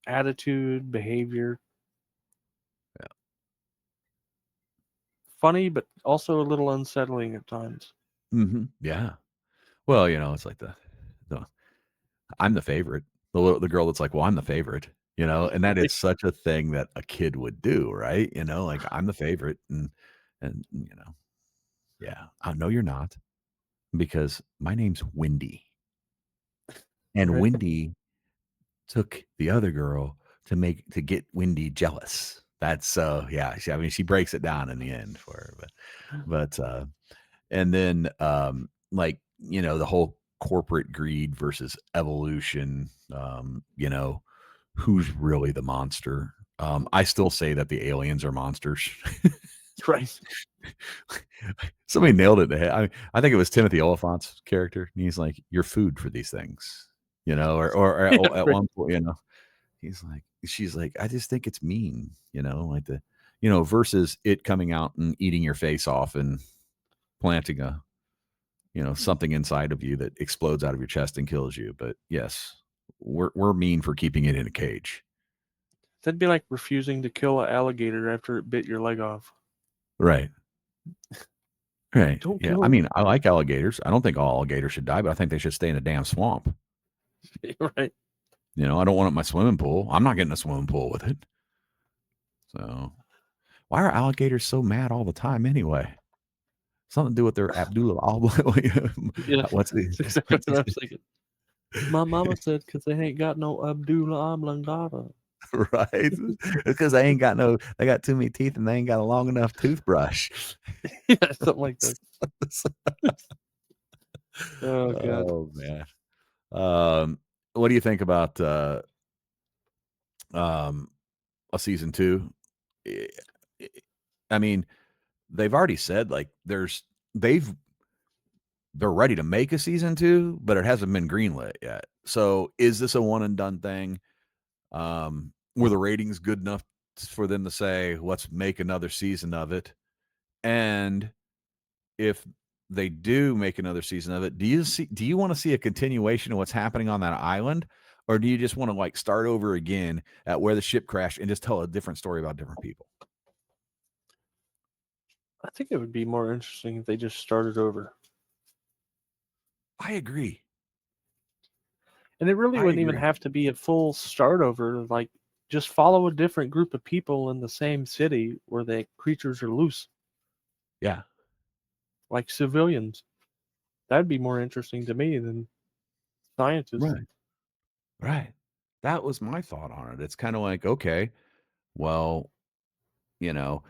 attitude, behavior. Yeah. Funny, but also a little unsettling at times. Yeah. Well, it's like the I'm the favorite. The girl that's like, well, I'm the favorite. and that Right. is such a thing that a kid would do, right? Like I'm the favorite, and yeah, I know you're not because my name's Wendy, and Right. Wendy took the other girl to get Wendy jealous. That's yeah. I mean, she breaks it down in the end for her, but and then like the whole corporate greed versus evolution. Who's really the monster? I still say that the aliens are monsters. Right. Somebody nailed it in the head. I think it was Timothy Oliphant's character. And he's like, "You're food for these things," or Yeah, at right. one point, she's like, "I just think it's mean," like versus it coming out and eating your face off and planting a something inside of you that explodes out of your chest and kills you. But yes, we're mean for keeping it in a cage. That'd be like refusing to kill an alligator after it bit your leg off. Right. Right. Don't Yeah. I kill mean, I like alligators. I don't think all alligators should die, but I think they should stay in a damn swamp. it. Right. I don't want it in my swimming pool. I'm not getting a swimming pool with it. So why are alligators so mad all the time anyway? Something to do with their Abdullah. Yeah, What's that's the exactly what I was thinking. My mama said because they ain't got no Abdullah Amlangata. right? It's because they got too many teeth and they ain't got a long enough toothbrush. Yeah, something like that. Oh god. Oh man. What do you think about um a season 2? Eh, eh, I mean, they've already said like they're ready to make a season 2, but it hasn't been greenlit yet. So is this a one and done thing? Were the ratings good enough for them to say, let's make another season of it? And if they do make another season of it, do you want to see a continuation of what's happening on that island? Or do you just want to like start over again at where the ship crashed and just tell a different story about different people? I think it would be more interesting if they just started over. I agree. And it really I wouldn't even agree. have to be a full start over. Like, just follow a different group of people in the same city where the creatures are loose, Yeah. like civilians. That'd be more interesting to me than scientists. Right. Right. That was my thought on it. It's kind of like, okay, well, you know,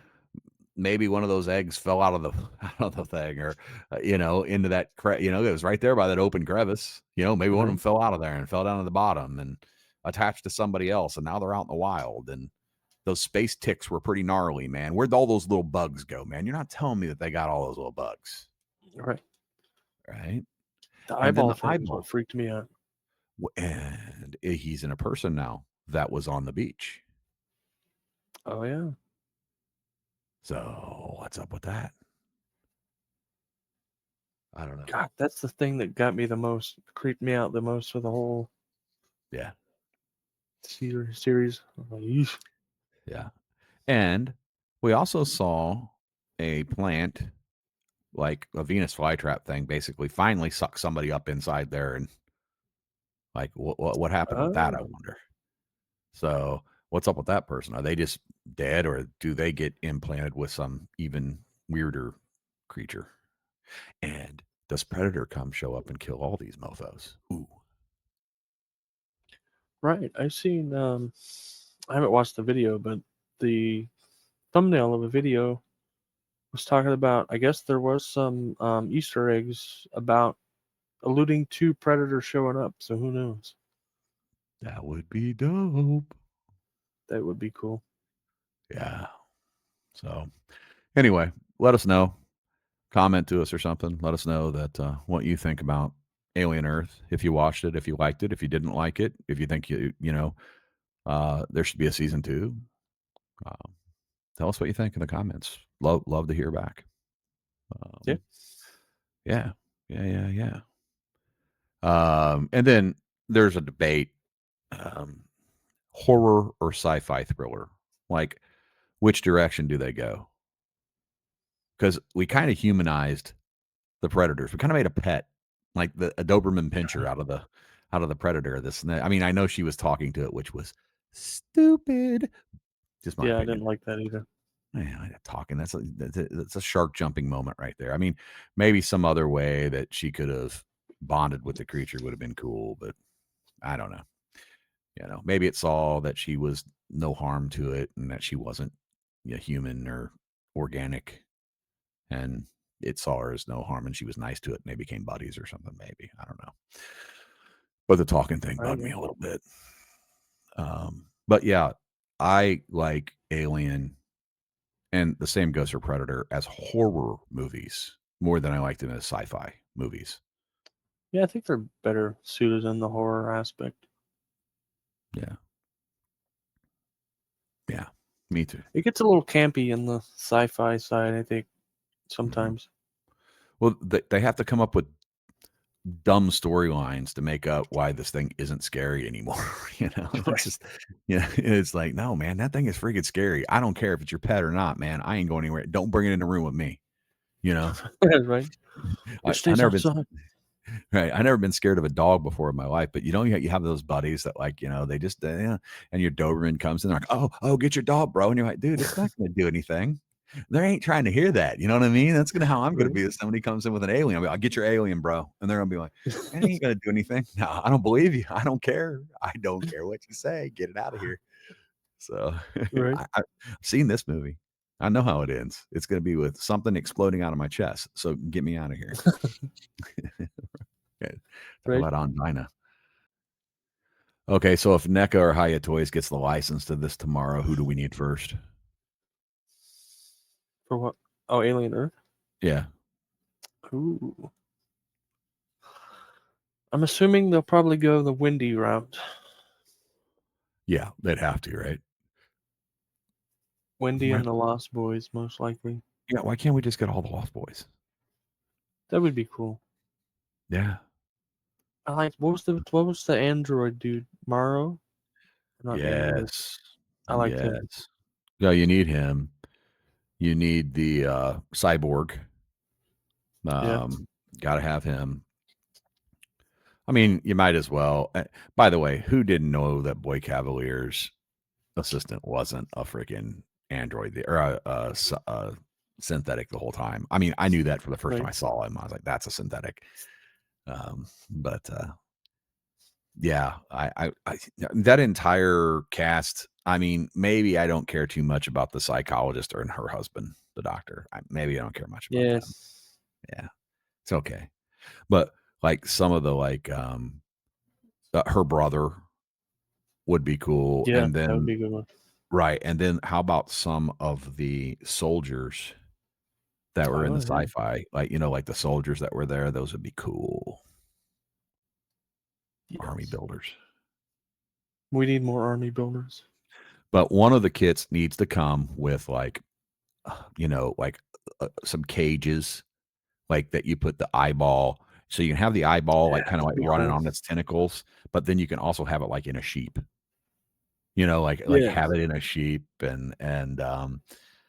maybe one of those eggs fell out of the out of the thing, or into that it was right there by that open crevice. Maybe one of them Right. fell out of there and fell down to the bottom and attached to somebody else, and now they're out in the wild. And those space ticks were pretty gnarly, man. Where'd all those little bugs go, man? You're not telling me that they got all those little bugs, Right. right? The And then eyeball the thing is what eyeball, freaked me out. and he's in a person now that was on the beach. Oh yeah. So what's up with that? I don't know. God, that's the thing that got me the most, creeped me out the most for the whole Yeah, series. I'm like, "Eesh." yeah. And we also saw a plant, like a Venus flytrap thing, basically finally suck somebody up inside there. And like, what happened with that? I Oh, wonder. So, what's up with that person? Are they just dead, or do they get implanted with some even weirder creature? And does Predator come show up and kill all these mofo's? Ooh, right. I've seen. I haven't watched the video, but the thumbnail of a video was talking about. I guess there was some Easter eggs about alluding to Predator showing up. So who knows? that would be dope. That would be cool. Yeah. So, anyway, let us know. Comment to us or something. Let us know that what you think about Alien Earth. If you watched it, if you liked it, if you didn't like it, if you think there should be a season 2. Uh, Tell us what you think in the comments. Love to hear back. Yeah. Um, yeah, yeah. And then there's a debate: um, horror or sci-fi thriller. Like, which direction do they go? Because we kind of humanized the predators. We kind of made a pet, like a Doberman Pinscher out of the predator. This, and that. I mean, I know she was talking to it, which was Stupid. Just my Yeah, I opinion. didn't like that either. Yeah, talking. That's a shark jumping moment right there. I mean, maybe some other way that she could have bonded with the creature would have been cool, but I don't know. Maybe it saw that she was no harm to it and that she wasn't human or organic, and it saw her as no harm and she was nice to it and they became buddies or something. Maybe I don't know. But the talking thing Right. bugged me a little bit. But yeah, I like Alien, and the same goes for Predator, as horror movies more than I like them as sci-fi movies. Yeah, I think they're better suited in the horror aspect. Yeah. Yeah. Me too. It gets a little campy in the sci-fi side, I think, Mhm. sometimes. Well, they have to come up with dumb storylines to make up why this thing isn't scary anymore. It's Right. just, it's like, no, man, that thing is freaking scary. I don't care if it's your pet or not, man. I ain't going anywhere. Don't bring it in the room with me. You know, Right. It I stays never been outside. right. I never been scared of a dog before in my life, but you have those buddies that like, they just, yeah, and your Doberman comes in, they're like, oh, get your dog, bro. And you're like, dude, it's not going to do anything. They ain't trying to hear that. You know what I mean? That's how I'm going to Right. be if somebody comes in with an alien. I'll get your alien, bro. And they're going to be like, it ain't going to do anything. No, I don't believe you. I don't care. I don't care what you say. Get it out of here. So Right. I've seen this movie. I know how it ends. It's going to be with something exploding out of my chest. So get me out of here. Okay. Talk Right. about angina. Okay, so if NECA or Hiya Toys gets the license to this tomorrow, who do we need first? For what? Oh, Alien Earth? Yeah. Ooh. I'm assuming they'll probably go the Windy route. Yeah, they'd have to, right? Wendy Right. and the Lost Boys, most likely. Yeah, why can't we just get all the Lost Boys? That would be cool. Yeah. I like what was the android dude? Maro? Not android. Yes. I liked him. Yes. No, you need him. You need the cyborg. Yeah. Gotta have him. I mean, you might as well. By the way, who didn't know that Boy Cavalier's assistant wasn't a freaking android or a synthetic the whole time? I mean, I knew that for the first time Right. I saw him. I was like, that's a synthetic. But yeah, I that entire cast. I mean, maybe I don't care too much about the psychologist or her husband, the doctor. Maybe I don't care much about them. Yes. Yeah, it's okay. But like some of the her brother would be cool, Yeah, and that would then be a good one. right, and then how about some of the soldiers that were in the Oh yeah. sci-fi, like the soldiers that were there? Those would be cool. Army Yes. builders. We need more army builders. But one of the kits needs to come with some cages, like that you put the eyeball, so you can have the eyeball Yeah, like kind of that'd like be running cool. on its tentacles, but then you can also have it like in a sheep. Like Yeah. have it in a sheep and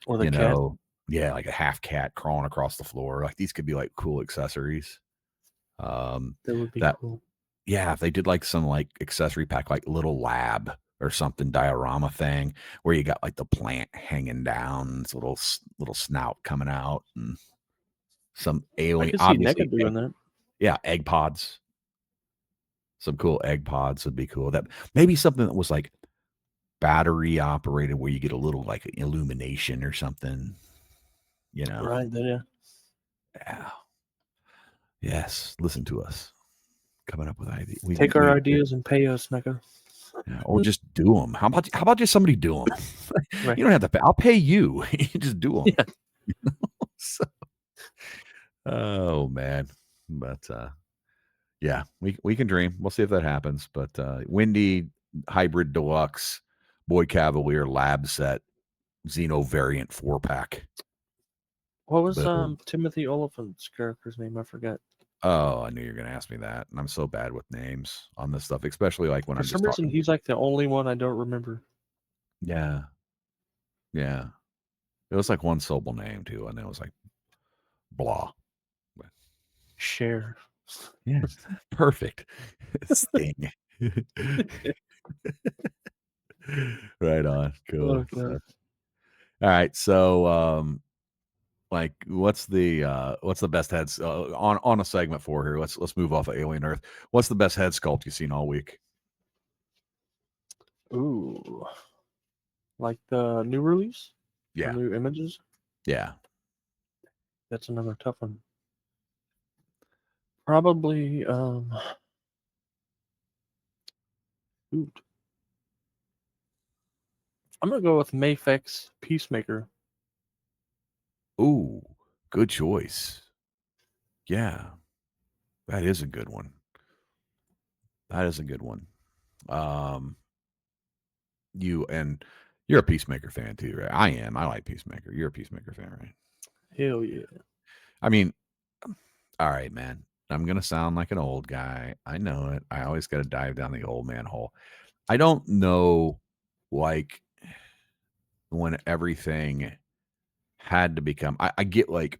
Or the you cat. know, yeah, like a half cat crawling across the floor. Like these could be like cool accessories. Um, That would be that cool. Yeah, if they did like some like accessory pack, like little lab or something diorama thing where you got like the plant hanging down, its little snout coming out, and some I alien, could see obviously, NECA doing that. yeah, egg pods. Some cool egg pods would be cool. That maybe something that was like battery operated, where you get a little like illumination or something. You know, Right. Yeah. yeah, yes. Listen to us coming up with ideas. Take our ideas and pay us, NECA. Yeah, or just do them. How about just somebody do them? Right. You don't have to pay. I'll pay you. You just do them. Yeah. Oh man, but yeah, we can dream. We'll see if that happens. But Windy Hybrid Deluxe Boy Cavalier Lab Set Xeno Variant 4-pack. What was Boom. Timothy Oliphant's character's name? I forget. Oh, I knew you were going to ask me that, and I'm so bad with names on this stuff, especially like when For I'm some just reason, talking. he's like the only one I don't remember. Yeah, yeah. It was like one syllable name too, and it was like blah. But Share. yes, perfect. Sting. Right on. Oh, Cool. God. All right. So, like, what's the best heads on a segment for here? Let's move off of Alien Earth. What's the best head sculpt you've seen all week? Ooh. Like the new release or Yeah. new images? Yeah. That's another tough one. Probably, ooh, I'm gonna go with Mayfex Peacemaker. Ooh, good choice. Yeah, that is a good one. That is a good one. Um, you're a Peacemaker fan too, right? I am. I like Peacemaker. You're a Peacemaker fan, right? Hell yeah. I mean, all right, man. I'm gonna sound like an old guy. I know it. I always got to dive down the old man hole. I don't know, like when everything had to become. I get like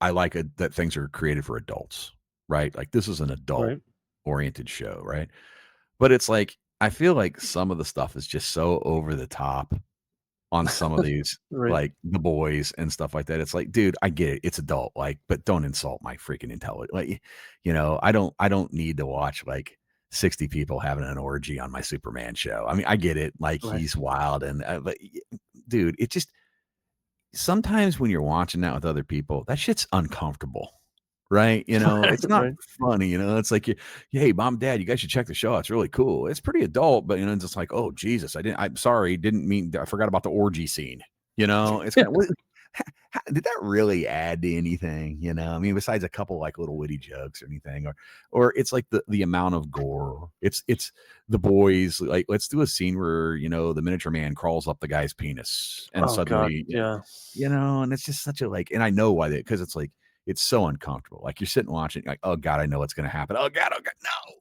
I like that things are created for adults, right? Like this is an adult Right. oriented show, right? But it's like I feel like some of the stuff is just so over the top on some of these, Right. like The Boys and stuff like that. It's like, dude, I get it. It's adult, like, but don't insult my freaking intelligence. Like, I don't need to watch like 60 people having an orgy on my Superman show. I mean, I get it. Like Right. he's wild but dude, it just sometimes when you're watching that with other people, that shit's uncomfortable. Right? It's not Right. funny, it's like, "Hey, mom, dad, you guys should check the show. It's really cool." It's pretty adult, but, it's just like, "Oh, Jesus, I'm sorry, didn't mean I forgot about the orgy scene." It's kinda what did that really add to anything, I mean, besides a couple, like, little witty jokes or anything, or it's like the amount of gore. It's The Boys, like, let's do a scene where, the miniature man crawls up the guy's penis, and Oh God. suddenly, Yeah. and it's just such a, like, and I know why because it's like, it's so uncomfortable. Like you're sitting watching, like, oh God, I know what's gonna happen. Oh God, no.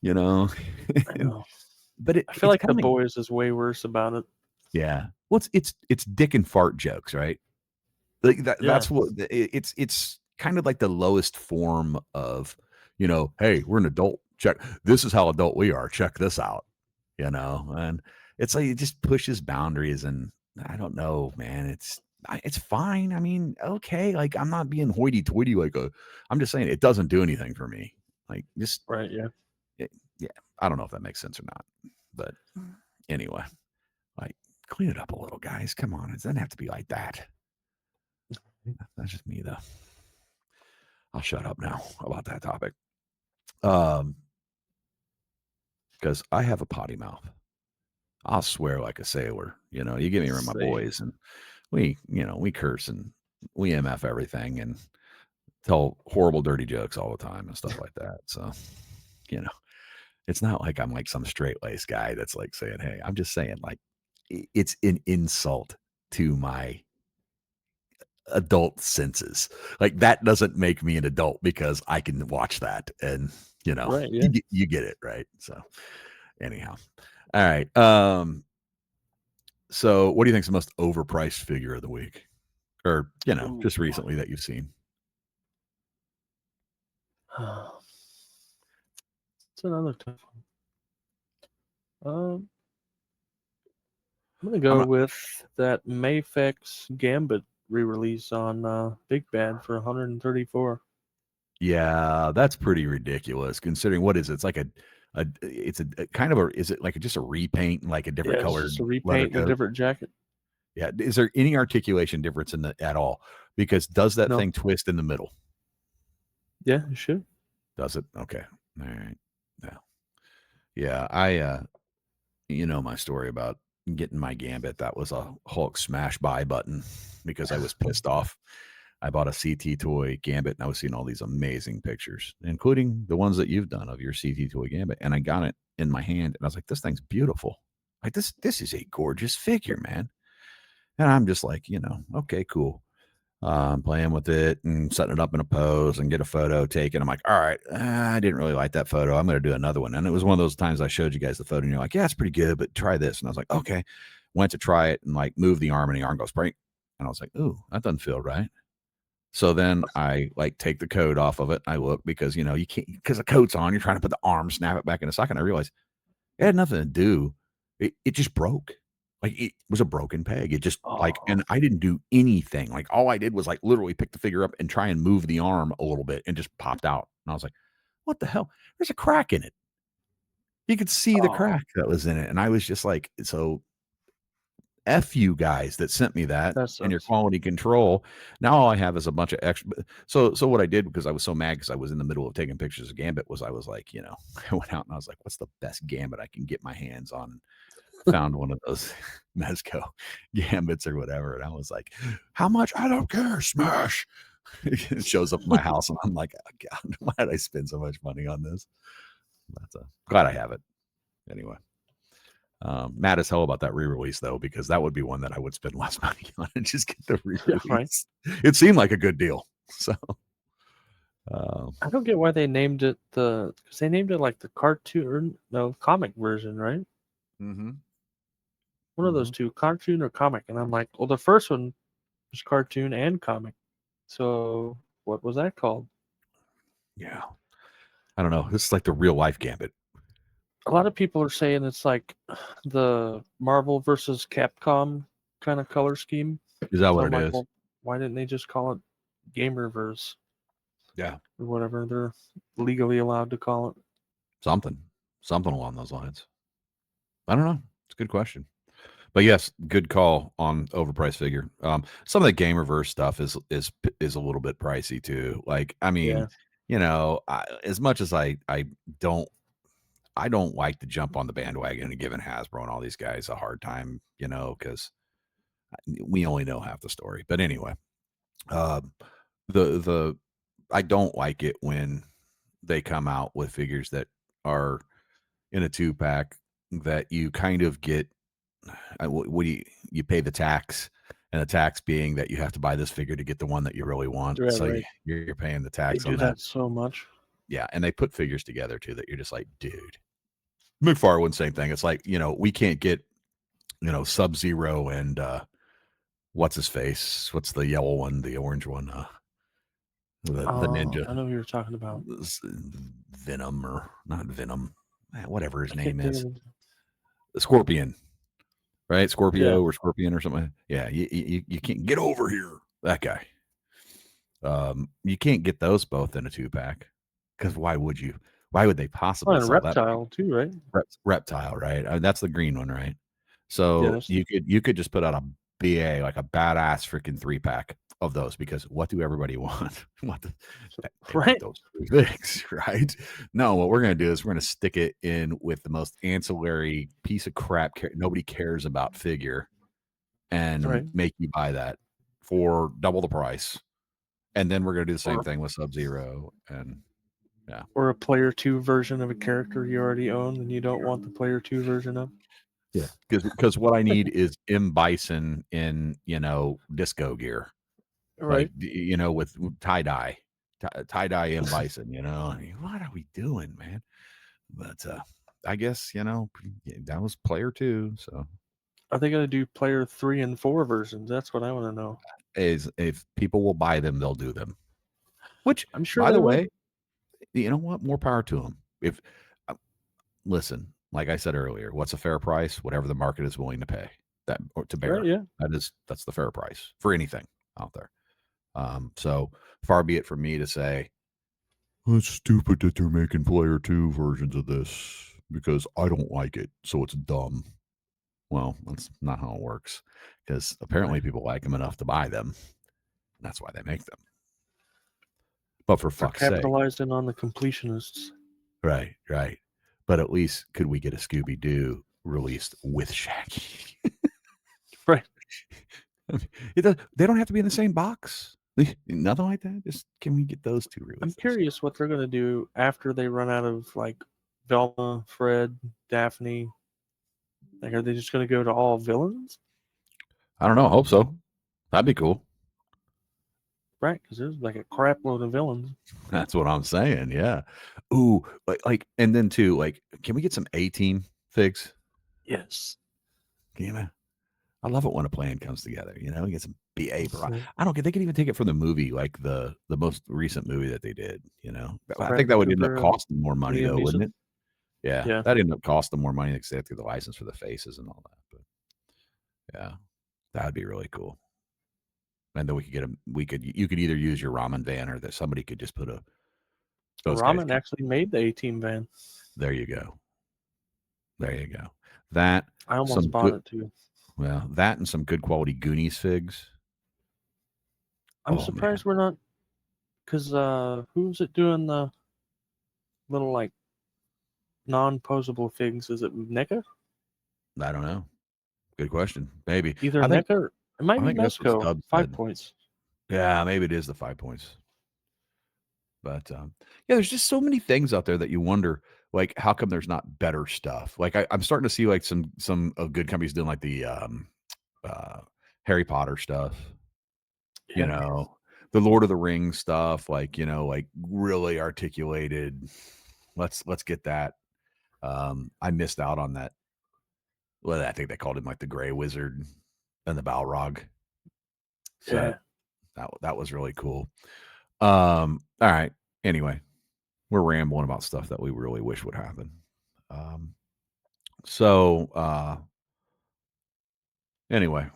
You know? I And know. but I feel it's like the kinda, boys is way worse about it. yeah. Well, it's dick and fart jokes, right? Like Yeah. that's what it's kind of like the lowest form of, hey, we're an adult. Check this is how adult we are. Check this out. And it's like it just pushes boundaries, and I don't know, man. It's fine. I mean, okay, like I'm not being hoity-toity I'm just saying it doesn't do anything for me. Like just Right. Yeah. yeah, I don't know if that makes sense or not. But anyway, like clean it up a little, guys. Come on. It doesn't have to be like that. That's just me though. I'll shut up now about that topic. Um, because I have a potty mouth. I'll swear like a sailor. You get me around my Same. boys, and we curse and we MF everything and tell horrible, dirty jokes all the time and stuff like that. So, you know, it's not like I'm like some straight laced guy that's like saying, "Hey," I'm just saying like it's an insult to my adult senses. Like that doesn't make me an adult because I can watch that and Right. Yeah. you get it, right? So anyhow. All right. So what do you think's the most overpriced figure of the week? Or, Ooh. just recently that you've seen? It's another tough one. I'm gonna I'm go not, with that Mayfex Gambit re-release on Big Bad for 134. yeah, that's pretty ridiculous considering what is it? It's like it's a kind of is it like just a repaint and like a different Yeah, it's colored just a leather repaint and a coat? different jacket. Yeah. Is there any articulation difference at all? Because does that No. thing twist in the middle? Yeah, you should. Does it? Okay. All right. Yeah. Yeah. I my story about getting my Gambit. That was a Hulk smash buy button because I was pissed off. I bought a CT toy Gambit, and I was seeing all these amazing pictures, including the ones that you've done of your CT toy Gambit. And I got it in my hand, and I was like, "This thing's beautiful. Like this is a gorgeous figure, man." And I'm just like, okay, cool. Playing with it and setting it up in a pose and get a photo taken. I'm like, all right, I didn't really like that photo. I'm going to do another one. And it was one of those times I showed you guys the photo and you're like, yeah, it's pretty good, but try this. And I was like, okay. Went to try it and like move the arm and the arm goes break. And I was like, ooh, that doesn't feel right. So then I like take the coat off of it. I look because, you can't, because the coat's on, you're trying to put the arm, snap it back in a socket. And I realized it had nothing to do it just broke. Like, it was a broken peg. It just, like, Oh, and I didn't do anything. Like, all I did was, like, literally pick the figure up and try and move the arm a little bit and just popped out. And I was like, "What the hell? There's a crack in it." You could see the oh, crack that was in it, and I was just like, "So, F you guys that sent me that that and your sucks. quality control. Now all I have is a bunch of extra." So what I did, because I was so mad because I was in the middle of taking pictures of Gambit, was I was like, I went out and I was like, "What's the best Gambit I can get my hands on?" Found one of those Mezco Gambits or whatever, and I was like, "How much? I don't care. Smash!" It shows up at my house, and I'm like, "Oh God, why did I spend so much money on this?" But glad I have it anyway. Mad as hell about that re-release though, because that would be one that I would spend less money on and just get the Yeah, right. re-release. It seemed like a good deal. So um, I don't get why they named it because they named it like the cartoon, no, comic version, right? mhm, One of those mhm. two, cartoon or comic. And I'm like, well, the first one was cartoon and comic. So what was that called? Yeah, I don't know. This is like the real life Gambit. A lot of people are saying it's like the Marvel versus Capcom kind of color scheme. Is that So what I'm it like, is? well, why didn't they just call it Gamerverse Yeah, or whatever they're legally allowed to call it? something, something along those lines. I don't know. It's a good question. But yes, good call on overpriced figure. Some of the Gamerverse stuff is a little bit pricey too. Like, I mean, Yeah, as much as don't I don't like to jump on the bandwagon and giving Hasbro and all these guys a hard time, because we only know half the story. But anyway, uh, the I don't like it when they come out with figures that are in a 2-pack that you kind of get. What do you pay the tax, and the tax being that you have to buy this figure to get the one that you really want. right, So right. you're paying the They tax do on that. that so much. Yeah, and they put figures together too that you're just like, dude. McFarlane, same thing. It's like, we can't get, Sub Zero and what's his face? What's the yellow one, the orange one? The ninja. I know who you're talking about. Venom, or not Venom, whatever his I can't name think is. of it. Scorpion, right? Yeah, Scorpio or Scorpion or something. Yeah, you can't get over here. That guy. You can't get those both in a 2-pack, because why would you? Why would they oh, possibly and sell that? Reptile too, right? Reptile, right? That's the green one, right? So Yes, you could just put out a BA, like a badass freaking 3-pack of those, because what do everybody want? They want right. those 3 things, right? No, what we're gonna do is we're gonna stick it in with the most ancillary piece of crap nobody cares about figure, and Right. make you buy that for double the price. And then we're gonna do the same Or thing with Sub Zero, and yeah. or a player two version of a character you already own and you don't want the player two version of. Yeah, because what I need is M. Bison in, disco gear, like, Right. with tie-dye M. Bison, I mean, what are we doing, man? But, I guess, yeah, that was player 2, so Are they gonna do player 3 and 4 versions? That's what I want to know. is if people will buy them, they'll do them. Which, I'm sure by they the will. way, you know what? More power to them. If uh, Listen, like I said earlier, what's a fair price? Whatever the market is willing to pay, that or to Right? bear. Yeah. That's the fair price for anything out there. So far be it from me to say, "Oh, it's stupid that they're making player 2 versions of this because I don't like it, so it's dumb." Well, that's not how it works, because apparently Right. people like them enough to buy them. That's why they make them. But for They're fuck's sake, capitalizing on the completionists. right, right. But at least could we get a Scooby Doo released with Shaggy? Right. They don't have to be in the same box. Nothing like that. Just, can we get those 2 I'm releases? curious what they're gonna do after they run out of like Velma, Fred, Daphne. Like, are they just gonna go to all villains? I don't know. I hope so. That'd be cool. Right? Because there's like a crap load of villains. That's what I'm saying. Yeah. Ooh, and then too, like, can we get some A-Team figs? Yes. I love it when a plan comes together. We get some BA. Mhm. I don't get. They could even take it from the movie, like the most recent movie that they did. But I think that Bradley would end up Cooper and costing more money, Liam though, wouldn't Neeson. it? Yeah, Yeah. that ended up costing more money because they had to get the license for the faces and all that. But yeah, that'd be really cool. And then we could get them. You could either use your ramen van or that somebody could just put a. Those guys. Ramen actually made the A-Team van. There you go. There you go. That I almost some bought good. it too. Well, that and some good quality Goonies figs. I'm Oh man, surprised we're not, because who's it doing the little like non-posable figs? Is it NECA? I don't know. Good question. Maybe Either I think NECA or it might I be think that's what Mezco. Stubbs 5 said. points. Yeah, maybe it is the 5 points. But yeah, there's just so many things out there that you wonder, like, how come there's not better stuff? Like, I'm starting to see like some of good companies doing like the uh, Harry Potter stuff. You Yeah. know, the Lord of the Rings stuff, like like really articulated. Let's get that. I missed out on that. Well, I think they called him like the Gray Wizard and the Balrog set. Yeah. That was really cool. All right. Anyway, we're rambling about stuff that we really wish would happen. Um, so anyway,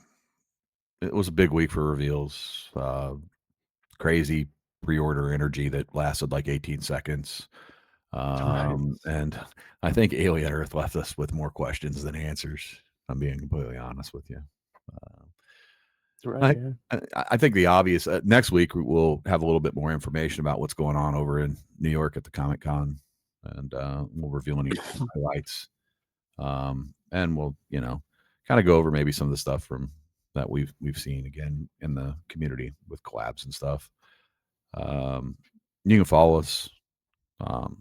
it was a big week for reveals. Crazy pre-order energy that lasted like 18 seconds. Right. And I think Alien Earth left us with more questions than answers. I'm being completely honest with you. Uh, Right. I Yeah. I think the obvious next week we'll have a little bit more information about what's going on over in New York at the Comic Con, and we'll reveal any highlights. And we'll kind of go over maybe some of the stuff from that we've seen again in the community with collabs and stuff. You can follow us.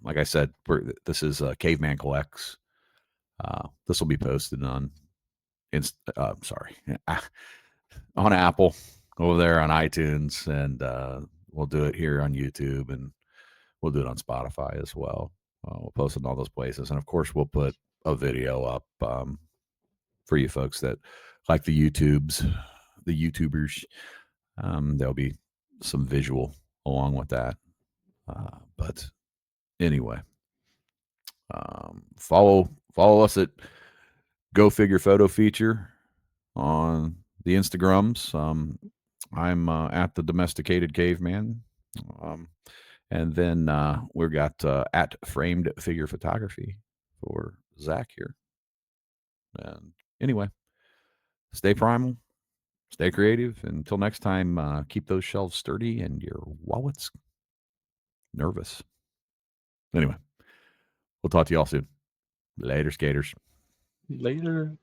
Like I said, this is Caveman Collects. This will be posted on sorry, on Apple over there on iTunes, and we'll do it here on YouTube, and we'll do it on Spotify as well. We'll post it in all those places, and of course, we'll put a video up for you folks that like the YouTubers. There'll be some visual along with that. But anyway, follow us at Go Figure Photo Feature on the Instagrams. I'm at the Domesticated Caveman. And then we've got at Framed Figure Photography for Zach here. And anyway, stay primal, stay creative. Until next time, keep those shelves sturdy and your wallets nervous. Anyway, we'll talk to you all soon. Later, skaters. Later.